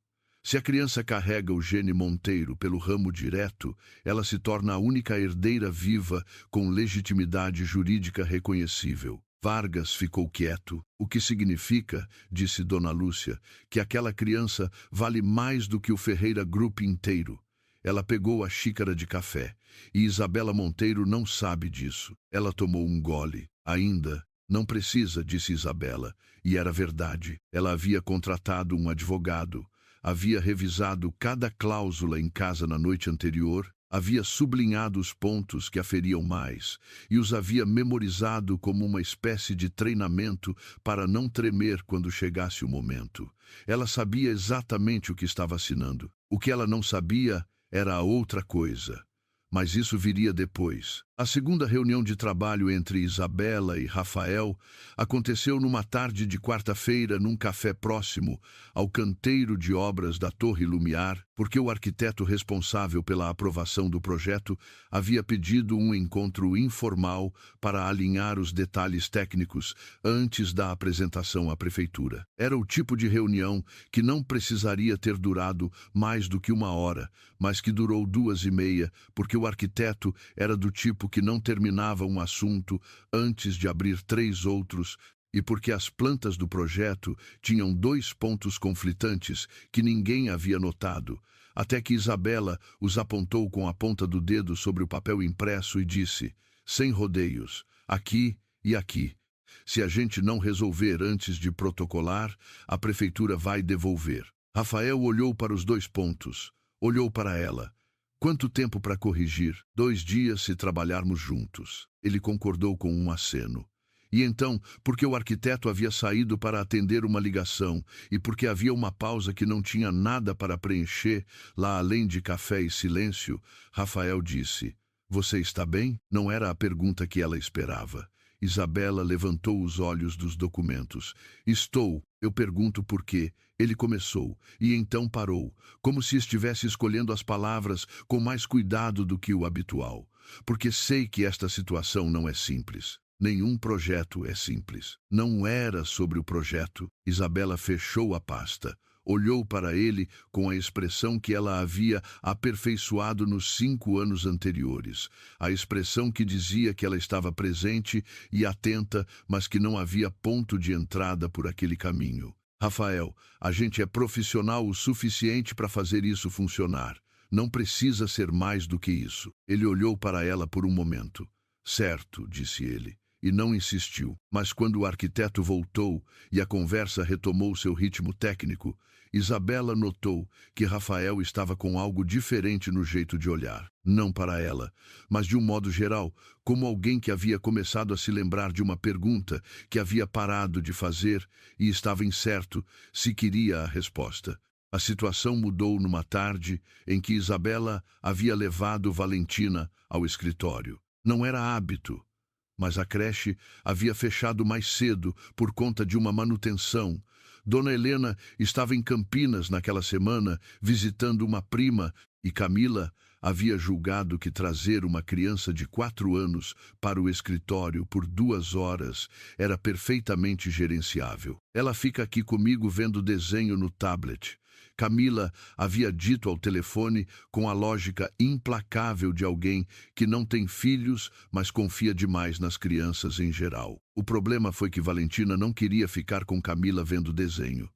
[SPEAKER 1] Se a criança carrega o gene Monteiro pelo ramo direto, ela se torna a única herdeira viva com legitimidade jurídica reconhecível. Vargas ficou quieto, o que significa, disse Dona Lúcia, que aquela criança vale mais do que o Ferreira Group inteiro. Ela pegou a xícara de café, e Isabela Monteiro não sabe disso. Ela tomou um gole. Ainda, não precisa, disse Isabela, e era verdade. Ela havia contratado um advogado. Havia revisado cada cláusula em casa na noite anterior, havia sublinhado os pontos que a feriam mais e os havia memorizado como uma espécie de treinamento para não tremer quando chegasse o momento. Ela sabia exatamente o que estava assinando. O que ela não sabia Era a outra coisa. Mas isso viria depois. A segunda reunião de trabalho entre Isabela e Rafael aconteceu numa tarde de quarta-feira num café próximo ao canteiro de obras da Torre Lumiar, porque o arquiteto responsável pela aprovação do projeto havia pedido um encontro informal para alinhar os detalhes técnicos antes da apresentação à prefeitura. Era o tipo de reunião que não precisaria ter durado mais do que 1 hora, mas que durou 2h30, porque o arquiteto era do tipo que não terminava um assunto antes de abrir 3 outros, e porque as plantas do projeto tinham 2 pontos conflitantes que ninguém havia notado, até que Isabela os apontou com a ponta do dedo sobre o papel impresso e disse, sem rodeios, aqui e aqui. Se a gente não resolver antes de protocolar, a prefeitura vai devolver. Rafael olhou para os 2 pontos, olhou para ela. Quanto tempo para corrigir? 2 dias se trabalharmos juntos. Ele concordou com um aceno. E então, porque o arquiteto havia saído para atender uma ligação e porque havia uma pausa que não tinha nada para preencher, lá além de café e silêncio, Rafael disse, você está bem? Não era a pergunta que ela esperava. Isabela levantou os olhos dos documentos. Estou, eu pergunto por quê. Ele começou, e então parou, como se estivesse escolhendo as palavras com mais cuidado do que o habitual. Porque sei que esta situação não é simples. Nenhum projeto é simples. Não era sobre o projeto. Isabela fechou a pasta. Olhou para ele com a expressão que ela havia aperfeiçoado nos 5 anos anteriores. A expressão que dizia que ela estava presente e atenta, mas que não havia ponto de entrada por aquele caminho. Rafael, a gente é profissional o suficiente para fazer isso funcionar. Não precisa ser mais do que isso. Ele olhou para ela por um momento. Certo, disse ele. E não insistiu. Mas quando o arquiteto voltou e a conversa retomou seu ritmo técnico, Isabela notou que Rafael estava com algo diferente no jeito de olhar. Não para ela, mas de um modo geral, como alguém que havia começado a se lembrar de uma pergunta que havia parado de fazer e estava incerto se queria a resposta. A situação mudou numa tarde em que Isabela havia levado Valentina ao escritório. Não era hábito, mas a creche havia fechado mais cedo por conta de uma manutenção. Dona Helena estava em Campinas naquela semana, visitando uma prima, e Camila havia julgado que trazer uma criança de 4 anos para o escritório por 2 horas era perfeitamente gerenciável. Ela fica aqui comigo vendo desenho no tablet. Camila havia dito ao telefone com a lógica implacável de alguém que não tem filhos, mas confia demais nas crianças em geral. O problema foi que Valentina não queria ficar com Camila vendo desenho.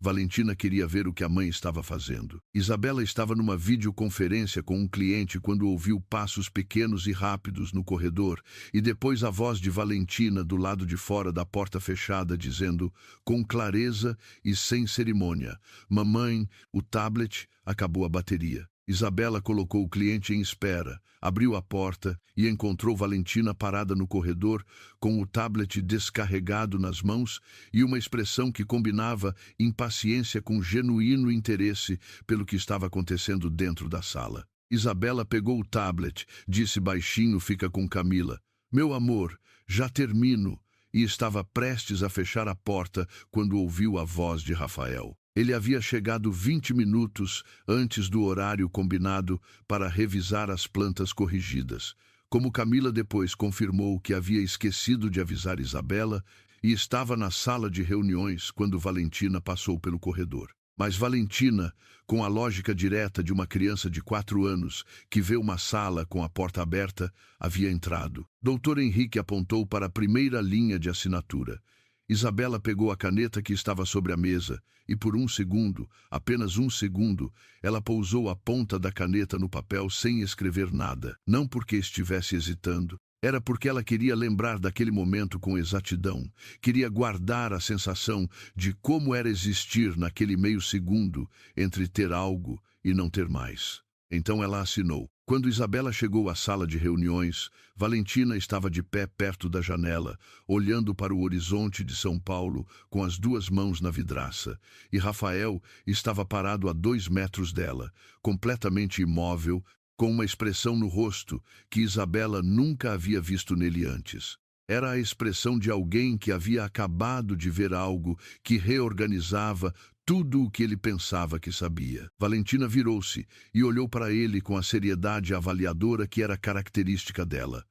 [SPEAKER 1] Valentina queria ver o que a mãe estava fazendo. Isabela estava numa videoconferência com um cliente quando ouviu passos pequenos e rápidos no corredor e depois a voz de Valentina do lado de fora da porta fechada dizendo, com clareza e sem cerimônia, mamãe, o tablet, acabou a bateria. Isabela colocou o cliente em espera, abriu a porta e encontrou Valentina parada no corredor com o tablet descarregado nas mãos e uma expressão que combinava impaciência com genuíno interesse pelo que estava acontecendo dentro da sala. Isabela pegou o tablet, disse baixinho, fica com Camila. Meu amor, já termino. E estava prestes a fechar a porta quando ouviu a voz de Rafael. Ele havia chegado 20 minutos antes do horário combinado para revisar as plantas corrigidas. Como Camila depois confirmou que havia esquecido de avisar Isabela e estava na sala de reuniões quando Valentina passou pelo corredor. Mas Valentina, com a lógica direta de uma criança de 4 anos que vê uma sala com a porta aberta, havia entrado. Dr. Henrique apontou para a primeira linha de assinatura. Isabela pegou a caneta que estava sobre a mesa e por um segundo, apenas um segundo, ela pousou a ponta da caneta no papel sem escrever nada. Não porque estivesse hesitando, era porque ela queria lembrar daquele momento com exatidão, queria guardar a sensação de como era existir naquele meio segundo entre ter algo e não ter mais. Então ela assinou. Quando Isabela chegou à sala de reuniões, Valentina estava de pé perto da janela, olhando para o horizonte de São Paulo com as duas mãos na vidraça, e Rafael estava parado a 2 metros dela, completamente imóvel, com uma expressão no rosto que Isabela nunca havia visto nele antes. Era a expressão de alguém que havia acabado de ver algo que reorganizava tudo o que ele pensava que sabia. Valentina virou-se e olhou para ele com a seriedade avaliadora que era característica dela.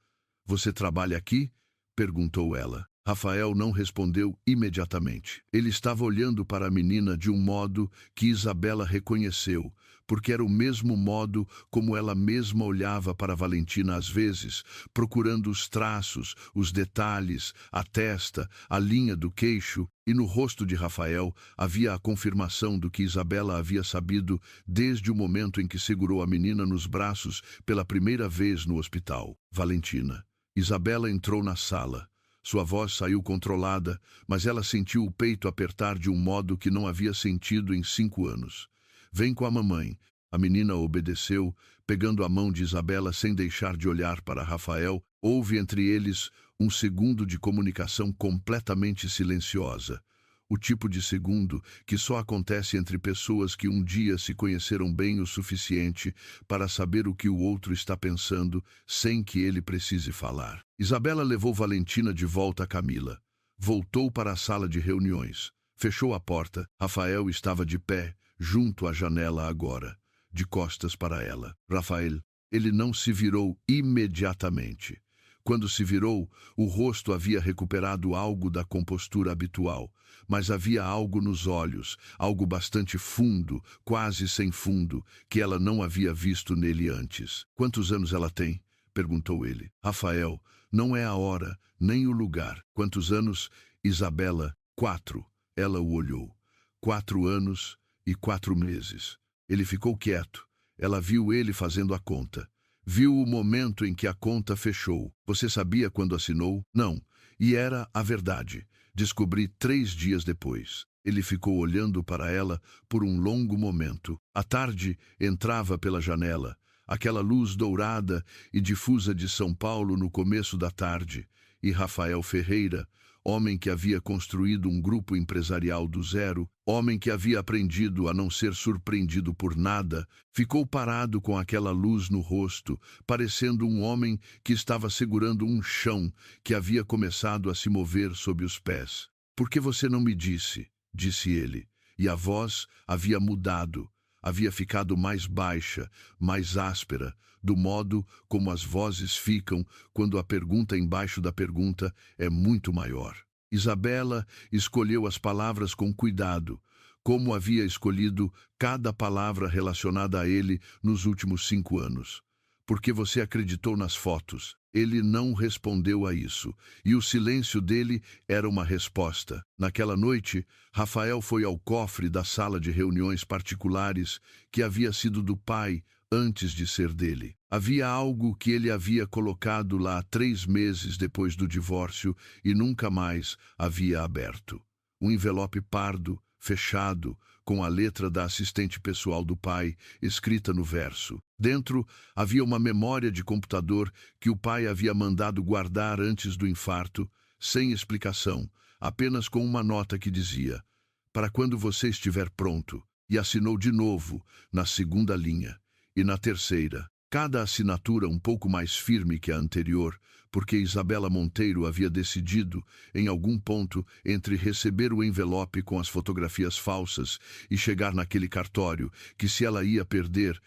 [SPEAKER 1] "Você trabalha aqui?" perguntou ela. Rafael não respondeu imediatamente. Ele estava olhando para a menina de um modo que Isabela reconheceu, porque era o mesmo modo como ela mesma olhava para Valentina às vezes, procurando os traços, os detalhes, a testa, a linha do queixo, e no rosto de Rafael havia a confirmação do que Isabela havia sabido desde o momento em que segurou a menina nos braços pela primeira vez no hospital. Valentina. Isabela entrou na sala. Sua voz saiu controlada, mas ela sentiu o peito apertar de um modo que não havia sentido em 5 anos. "Vem com a mamãe." A menina obedeceu, pegando a mão de Isabela sem deixar de olhar para Rafael. Houve entre eles um segundo de comunicação completamente silenciosa. O tipo de segundo que só acontece entre pessoas que um dia se conheceram bem o suficiente para saber o que o outro está pensando sem que ele precise falar. Isabela levou Valentina de volta a Camila. Voltou para a sala de reuniões. Fechou a porta. Rafael estava de pé, junto à janela agora, de costas para ela. Rafael, ele não se virou imediatamente. Quando se virou, o rosto havia recuperado algo da compostura habitual, mas havia algo nos olhos, algo bastante fundo, quase sem fundo, que ela não havia visto nele antes. "Quantos anos ela tem?" perguntou ele. Rafael, não é a hora, nem o lugar. "Quantos anos?" Isabela, 4. Ela o olhou. 4 anos e 4 meses. Ele ficou quieto. Ela viu ele fazendo a conta. Viu o momento em que a conta fechou. "Você sabia quando assinou?" "Não." E era a verdade. Descobri 3 dias depois. Ele ficou olhando para ela por um longo momento. A tarde entrava pela janela, aquela luz dourada e difusa de São Paulo no começo da tarde, e Rafael Ferreira, homem que havia construído um grupo empresarial do zero, homem que havia aprendido a não ser surpreendido por nada, ficou parado com aquela luz no rosto, parecendo um homem que estava segurando um chão que havia começado a se mover sob os pés. "Por que você não me disse?" disse ele, e a voz havia mudado, havia ficado mais baixa, mais áspera, do modo como as vozes ficam quando a pergunta embaixo da pergunta é muito maior. Isabela escolheu as palavras com cuidado, como havia escolhido cada palavra relacionada a ele nos últimos 5 anos. "Porque você acreditou nas fotos." Ele não respondeu a isso, e o silêncio dele era uma resposta. Naquela noite, Rafael foi ao cofre da sala de reuniões particulares que havia sido do pai antes de ser dele. Havia algo que ele havia colocado lá 3 meses depois do divórcio e nunca mais havia aberto. Um envelope pardo, fechado, com a letra da assistente pessoal do pai, escrita no verso. Dentro havia uma memória de computador que o pai havia mandado guardar antes do infarto, sem explicação, apenas com uma nota que dizia: "Para quando você estiver pronto", e assinou de novo, na 2ª linha, e na 3ª. Cada assinatura um pouco mais firme que a anterior, porque Isabela Monteiro havia decidido, em algum ponto, entre receber o envelope com as fotografias falsas e chegar naquele cartório, que se ela ia perder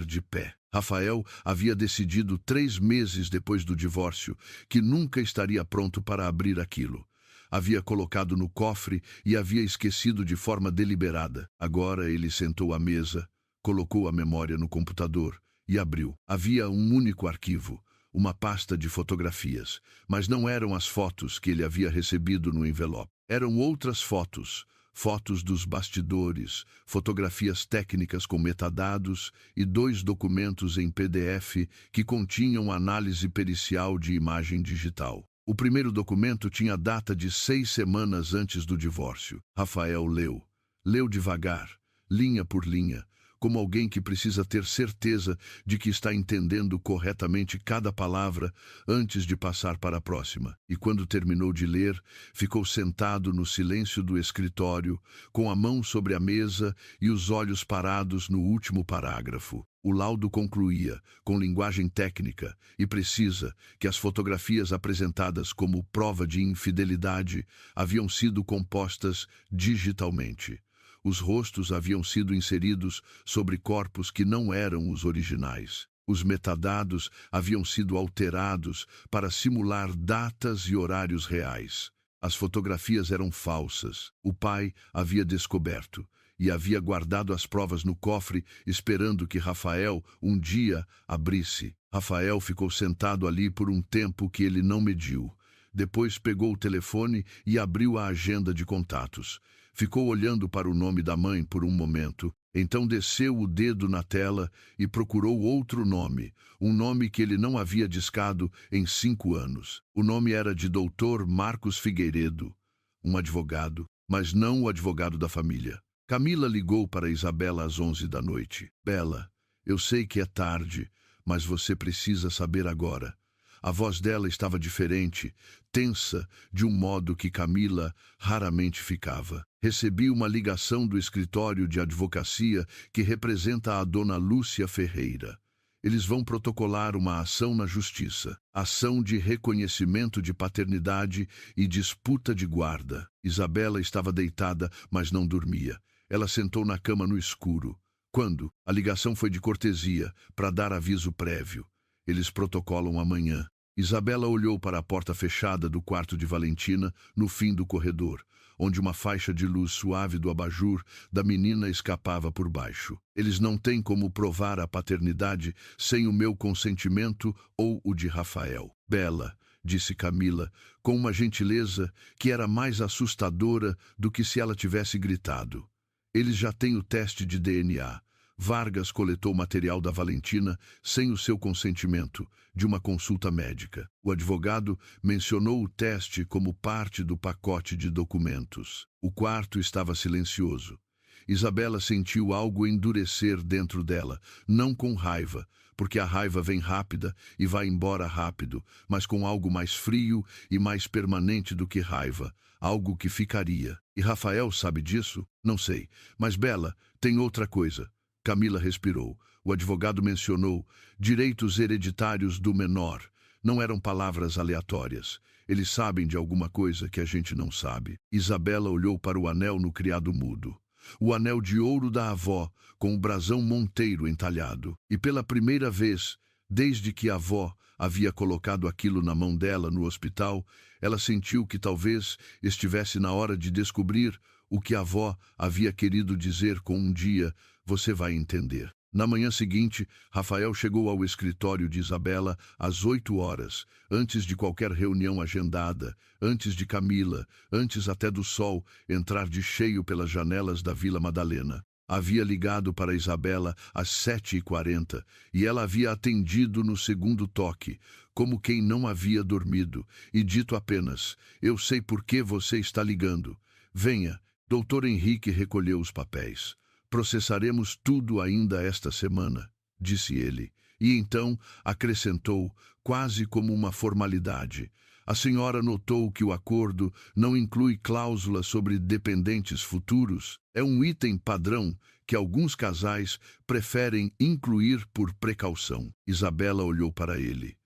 [SPEAKER 1] de pé. Rafael havia decidido 3 meses depois do divórcio que nunca estaria pronto para abrir aquilo. Havia colocado no cofre e havia esquecido de forma deliberada. Agora ele sentou à mesa, colocou a memória no computador e abriu. Havia um único arquivo, uma pasta de fotografias, mas não eram as fotos que ele havia recebido no envelope. Eram outras fotos, fotos dos bastidores, fotografias técnicas com metadados e 2 documentos em PDF que continham análise pericial de imagem digital. O primeiro documento tinha data de 6 semanas antes do divórcio. Rafael leu. Leu devagar, linha por linha, como alguém que precisa ter certeza de que está entendendo corretamente cada palavra antes de passar para a próxima. E quando terminou de ler, ficou sentado no silêncio do escritório, com a mão sobre a mesa e os olhos parados no último parágrafo. O laudo concluía, com linguagem técnica e precisa, que as fotografias apresentadas como prova de infidelidade haviam sido compostas digitalmente. Os rostos haviam sido inseridos sobre corpos que não eram os originais. Os metadados haviam sido alterados para simular datas e horários reais. As fotografias eram falsas. O pai havia descoberto e havia guardado as provas no cofre, esperando que Rafael um dia abrisse. Rafael ficou sentado ali por um tempo que ele não mediu. Depois pegou o telefone e abriu a agenda de contatos. Ficou olhando para o nome da mãe por um momento, então desceu o dedo na tela e procurou outro nome, um nome que ele não havia discado em 5 anos. O nome era de Dr. Marcos Figueiredo, um advogado, mas não o advogado da família. Camila ligou para Isabela às 11 da noite. Bela, eu sei que é tarde, mas você precisa saber agora. A voz dela estava diferente, tensa, de um modo que Camila raramente ficava. Recebi uma ligação do escritório de advocacia que representa a dona Lúcia Ferreira. Eles vão protocolar uma ação na justiça. Ação de reconhecimento de paternidade e disputa de guarda. Isabela estava deitada, mas não dormia. Ela sentou na cama no escuro. Quando? A ligação foi de cortesia, para dar aviso prévio. Eles protocolam amanhã. Isabela olhou para a porta fechada do quarto de Valentina, no fim do corredor, onde uma faixa de luz suave do abajur da menina escapava por baixo. Eles não têm como provar a paternidade sem o meu consentimento ou o de Rafael. Bela, disse Camila, com uma gentileza que era mais assustadora do que se ela tivesse gritado. Eles já têm o teste de DNA. Vargas coletou material da Valentina sem o seu consentimento, de uma consulta médica. O advogado mencionou o teste como parte do pacote de documentos. O quarto estava silencioso. Isabela sentiu algo endurecer dentro dela, não com raiva, porque a raiva vem rápida e vai embora rápido, mas com algo mais frio e mais permanente do que raiva, algo que ficaria. E Rafael sabe disso? Não sei, mas Bela, tem outra coisa. Camila respirou. O advogado mencionou direitos hereditários do menor. Não eram palavras aleatórias. Eles sabem de alguma coisa que a gente não sabe. Isabela olhou para o anel no criado mudo. O anel de ouro da avó, com o brasão Monteiro entalhado. E pela primeira vez, desde que a avó havia colocado aquilo na mão dela no hospital, ela sentiu que talvez estivesse na hora de descobrir o que a avó havia querido dizer com um dia. Você vai entender. Na manhã seguinte, Rafael chegou ao escritório de Isabela às 8 horas, antes de qualquer reunião agendada, antes de Camila, antes até do sol entrar de cheio pelas janelas da Vila Madalena. Havia ligado para Isabela às 7h40 e ela havia atendido no segundo toque, como quem não havia dormido, e dito apenas: "Eu sei por que você está ligando. Venha." Doutor Henrique recolheu os papéis. "Processaremos tudo ainda esta semana", disse ele, e então acrescentou, quase como uma formalidade: "A senhora notou que o acordo não inclui cláusula sobre dependentes futuros? É um item padrão que alguns casais preferem incluir por precaução." Isabela olhou para ele.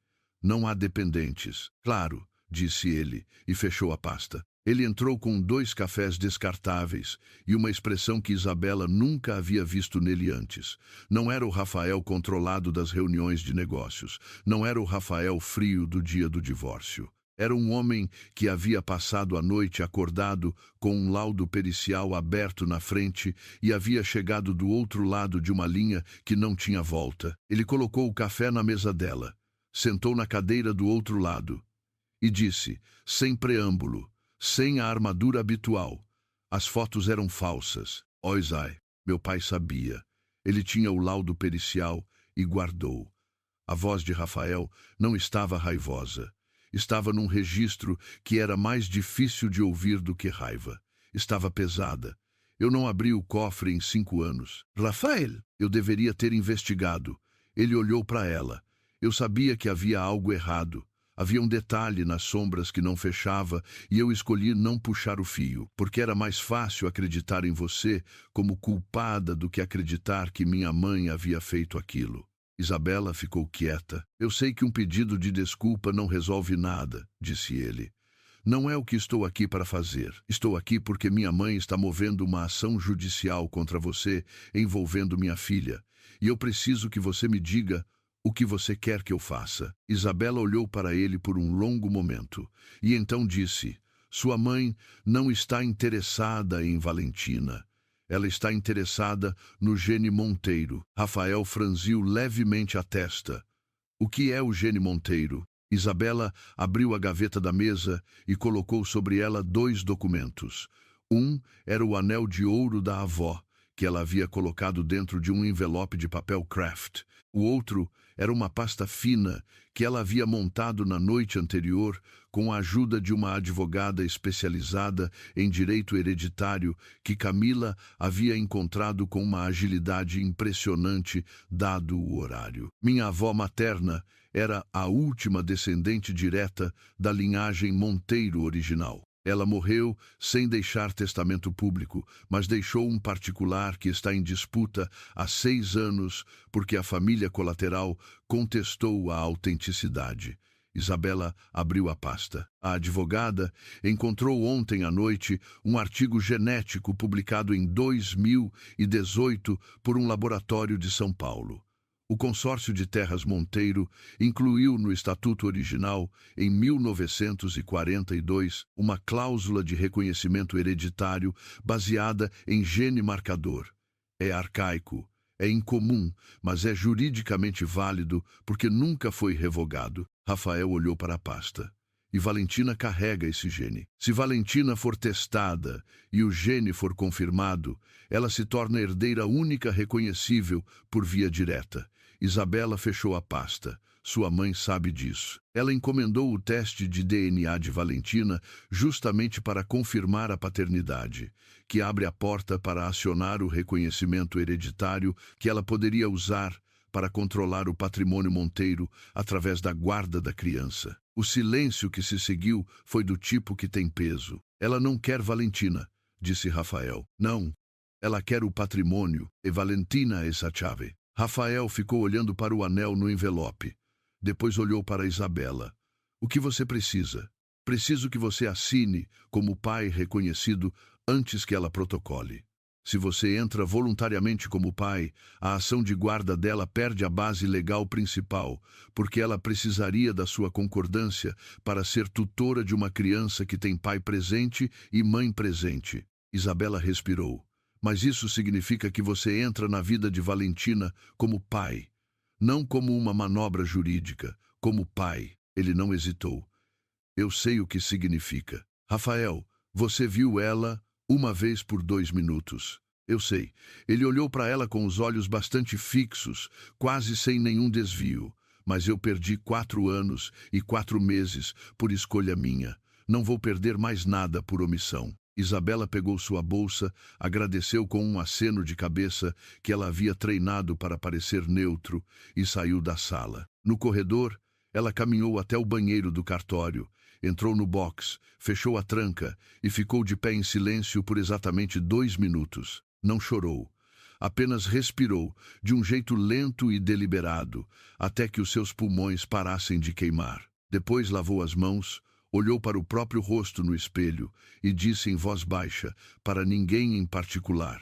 [SPEAKER 1] "Não há dependentes." "Claro", disse ele, e fechou a pasta. Ele entrou com 2 cafés descartáveis e uma expressão que Isabela nunca havia visto nele antes. Não era o Rafael controlado das reuniões de negócios. Não era o Rafael frio do dia do divórcio. Era um homem que havia passado a noite acordado com um laudo pericial aberto na frente e havia chegado do outro lado de uma linha que não tinha volta. Ele colocou o café na mesa dela, sentou na cadeira do outro lado e disse, sem preâmbulo, sem a armadura habitual: "As fotos eram falsas." Oisai, meu pai sabia. Ele tinha o laudo pericial e guardou. A voz de Rafael não estava raivosa. Estava num registro que era mais difícil de ouvir do que raiva. Estava pesada. Eu não abri o cofre em 5 anos. Rafael, eu deveria ter investigado. Ele olhou para ela. Eu sabia que havia algo errado. Havia um detalhe nas sombras que não fechava e eu escolhi não puxar o fio, porque era mais fácil acreditar em você como culpada do que acreditar que minha mãe havia feito aquilo. Isabela ficou quieta. Eu sei que um pedido de desculpa não resolve nada, disse ele. Não é o que estou aqui para fazer. Estou aqui porque minha mãe está movendo uma ação judicial contra você, envolvendo minha filha. E eu preciso que você me diga o que você quer que eu faça. Isabela olhou para ele por um longo momento e então disse: sua mãe não está interessada em Valentina. Ela está interessada no Gene Monteiro. Rafael franziu levemente a testa. O que é o Gene Monteiro? Isabela abriu a gaveta da mesa e colocou sobre ela 2 documentos. Um era o anel de ouro da avó, que ela havia colocado dentro de um envelope de papel craft. O outro era uma pasta fina que ela havia montado na noite anterior com a ajuda de uma advogada especializada em direito hereditário que Camila havia encontrado com uma agilidade impressionante dado o horário. Minha avó materna era a última descendente direta da linhagem Monteiro original. Ela morreu sem deixar testamento público, mas deixou um particular que está em disputa há 6 anos porque a família colateral contestou a autenticidade. Isabela abriu a pasta. A advogada encontrou ontem à noite um artigo genético publicado em 2018 por um laboratório de São Paulo. O consórcio de terras Monteiro incluiu no estatuto original, em 1942, uma cláusula de reconhecimento hereditário baseada em gene marcador. É arcaico, é incomum, mas é juridicamente válido porque nunca foi revogado. Rafael olhou para a pasta. E Valentina carrega esse gene. Se Valentina for testada e o gene for confirmado, ela se torna herdeira única reconhecível por via direta. Isabela fechou a pasta. Sua mãe sabe disso. Ela encomendou o teste de DNA de Valentina justamente para confirmar a paternidade, que abre a porta para acionar o reconhecimento hereditário que ela poderia usar para controlar o patrimônio Monteiro através da guarda da criança. O silêncio que se seguiu foi do tipo que tem peso. Ela não quer Valentina, disse Rafael. Não, ela quer o patrimônio, e Valentina é essa chave. Rafael ficou olhando para o anel no envelope. Depois olhou para Isabela. O que você precisa? Preciso que você assine como pai reconhecido antes que ela protocole. Se você entra voluntariamente como pai, a ação de guarda dela perde a base legal principal, porque ela precisaria da sua concordância para ser tutora de uma criança que tem pai presente e mãe presente. Isabela respirou. Mas isso significa que você entra na vida de Valentina como pai, não como uma manobra jurídica, como pai. Ele não hesitou. Eu sei o que significa. Rafael, você viu ela uma vez por 2 minutos. Eu sei. Ele olhou para ela com os olhos bastante fixos, quase sem nenhum desvio. Mas eu perdi 4 anos e 4 meses por escolha minha. Não vou perder mais nada por omissão. Isabela pegou sua bolsa, agradeceu com um aceno de cabeça que ela havia treinado para parecer neutro e saiu da sala. No corredor, ela caminhou até o banheiro do cartório, entrou no box, fechou a tranca e ficou de pé em silêncio por exatamente 2 minutos. Não chorou, apenas respirou de um jeito lento e deliberado, até que os seus pulmões parassem de queimar. Depois lavou as mãos, olhou para o próprio rosto no espelho e disse em voz baixa, para ninguém em particular: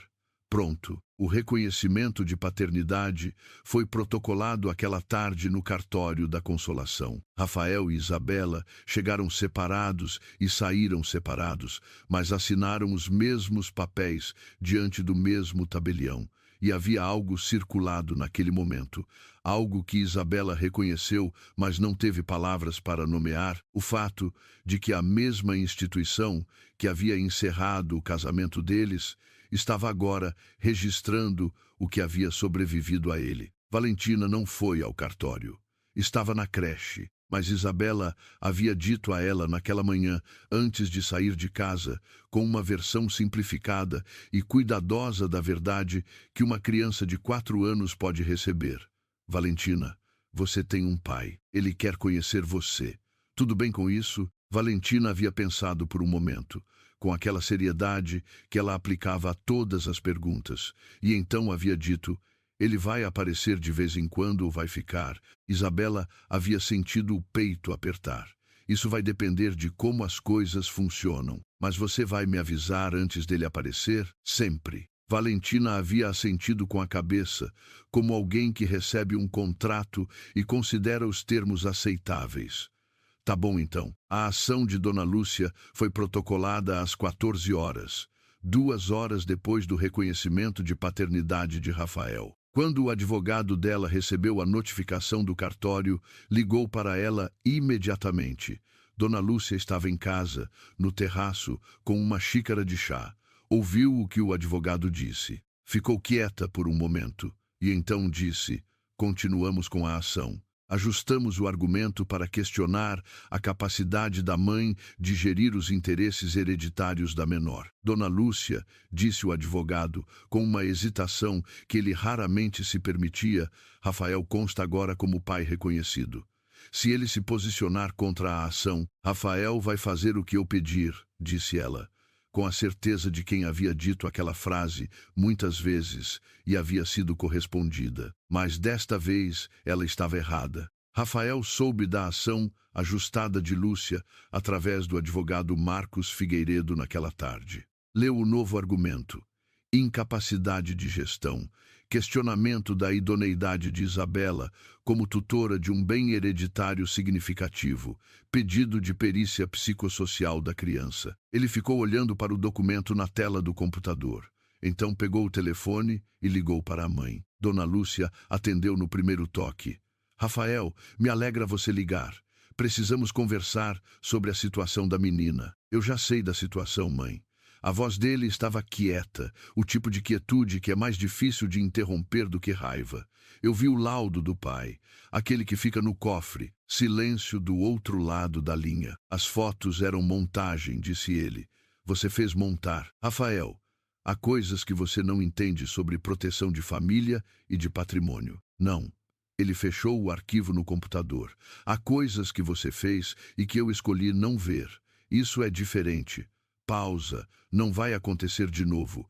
[SPEAKER 1] pronto. O reconhecimento de paternidade foi protocolado aquela tarde no cartório da Consolação. Rafael e Isabela chegaram separados e saíram separados, mas assinaram os mesmos papéis diante do mesmo tabelião. E havia algo circulado naquele momento, algo que Isabela reconheceu, mas não teve palavras para nomear, o fato de que a mesma instituição que havia encerrado o casamento deles estava agora registrando o que havia sobrevivido a ele. Valentina não foi ao cartório. Estava na creche. Mas Isabela havia dito a ela naquela manhã, antes de sair de casa, com uma versão simplificada e cuidadosa da verdade que uma criança de 4 anos pode receber. Valentina, você tem um pai. Ele quer conhecer você. Tudo bem com isso? Valentina havia pensado por um momento, com aquela seriedade que ela aplicava a todas as perguntas, e então havia dito: ele vai aparecer de vez em quando ou vai ficar? Isabela havia sentido o peito apertar. Isso vai depender de como as coisas funcionam. Mas você vai me avisar antes dele aparecer? Sempre. Valentina havia assentido com a cabeça, como alguém que recebe um contrato e considera os termos aceitáveis. Tá bom então. A ação de Dona Lúcia foi protocolada às 14 horas, 2 horas depois do reconhecimento de paternidade de Rafael. Quando o advogado dela recebeu a notificação do cartório, ligou para ela imediatamente. Dona Lúcia estava em casa, no terraço, com uma xícara de chá. Ouviu o que o advogado disse. Ficou quieta por um momento, e então disse: continuamos com a ação. Ajustamos o argumento para questionar a capacidade da mãe de gerir os interesses hereditários da menor. Dona Lúcia, disse o advogado, com uma hesitação que ele raramente se permitia, Rafael consta agora como pai reconhecido. Se ele se posicionar contra a ação, Rafael vai fazer o que eu pedir, disse ela, com a certeza de quem havia dito aquela frase muitas vezes e havia sido correspondida. Mas desta vez ela estava errada. Rafael soube da ação ajustada de Lúcia através do advogado Marcos Figueiredo naquela tarde. Leu o novo argumento: incapacidade de gestão, questionamento da idoneidade de Isabela como tutora de um bem hereditário significativo, pedido de perícia psicossocial da criança. Ele ficou olhando para o documento na tela do computador. Então pegou o telefone e ligou para a mãe. Dona Lúcia atendeu no primeiro toque. Rafael, me alegra você ligar. Precisamos conversar sobre a situação da menina. Eu já sei da situação, mãe. A voz dele estava quieta, o tipo de quietude que é mais difícil de interromper do que raiva. Eu vi o laudo do pai, aquele que fica no cofre, silêncio do outro lado da linha. As fotos eram montagem, disse ele. Você fez montar. Rafael, há coisas que você não entende sobre proteção de família e de patrimônio. Não. Ele fechou o arquivo no computador. Há coisas que você fez e que eu escolhi não ver. Isso é diferente. Pausa, não vai acontecer de novo.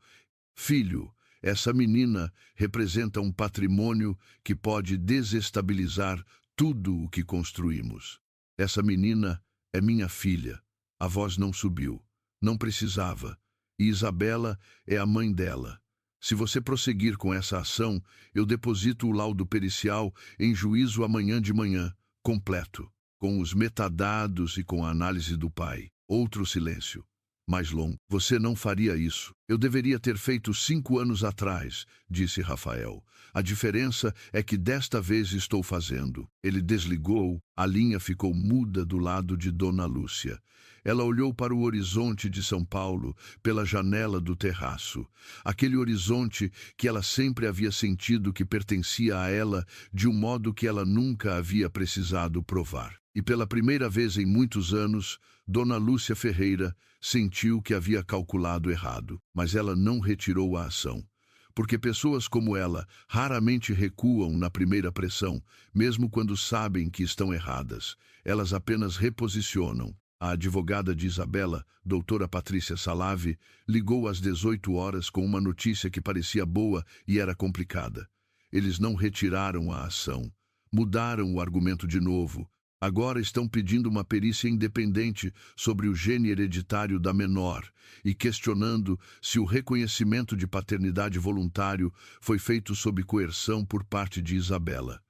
[SPEAKER 1] Filho, essa menina representa um patrimônio que pode desestabilizar tudo o que construímos. Essa menina é minha filha. A voz não subiu. Não precisava. E Isabela é a mãe dela. Se você prosseguir com essa ação, eu deposito o laudo pericial em juízo amanhã de manhã, completo, com os metadados e com a análise do pai. Outro silêncio. Mais longo. Você não faria isso. Eu deveria ter feito 5 anos atrás, disse Rafael. A diferença é que desta vez estou fazendo. Ele desligou, a linha ficou muda do lado de Dona Lúcia. Ela olhou para o horizonte de São Paulo, pela janela do terraço. Aquele horizonte que ela sempre havia sentido que pertencia a ela de um modo que ela nunca havia precisado provar. E pela primeira vez em muitos anos, Dona Lúcia Ferreira sentiu que havia calculado errado, mas ela não retirou a ação. Porque pessoas como ela raramente recuam na primeira pressão, mesmo quando sabem que estão erradas. Elas apenas reposicionam. A advogada de Isabela, doutora Patrícia Salave, ligou às 18 horas com uma notícia que parecia boa e era complicada. Eles não retiraram a ação. Mudaram o argumento de novo. Agora estão pedindo uma perícia independente sobre o gene hereditário da menor e questionando se o reconhecimento de paternidade voluntário foi feito sob coerção por parte de Isabela.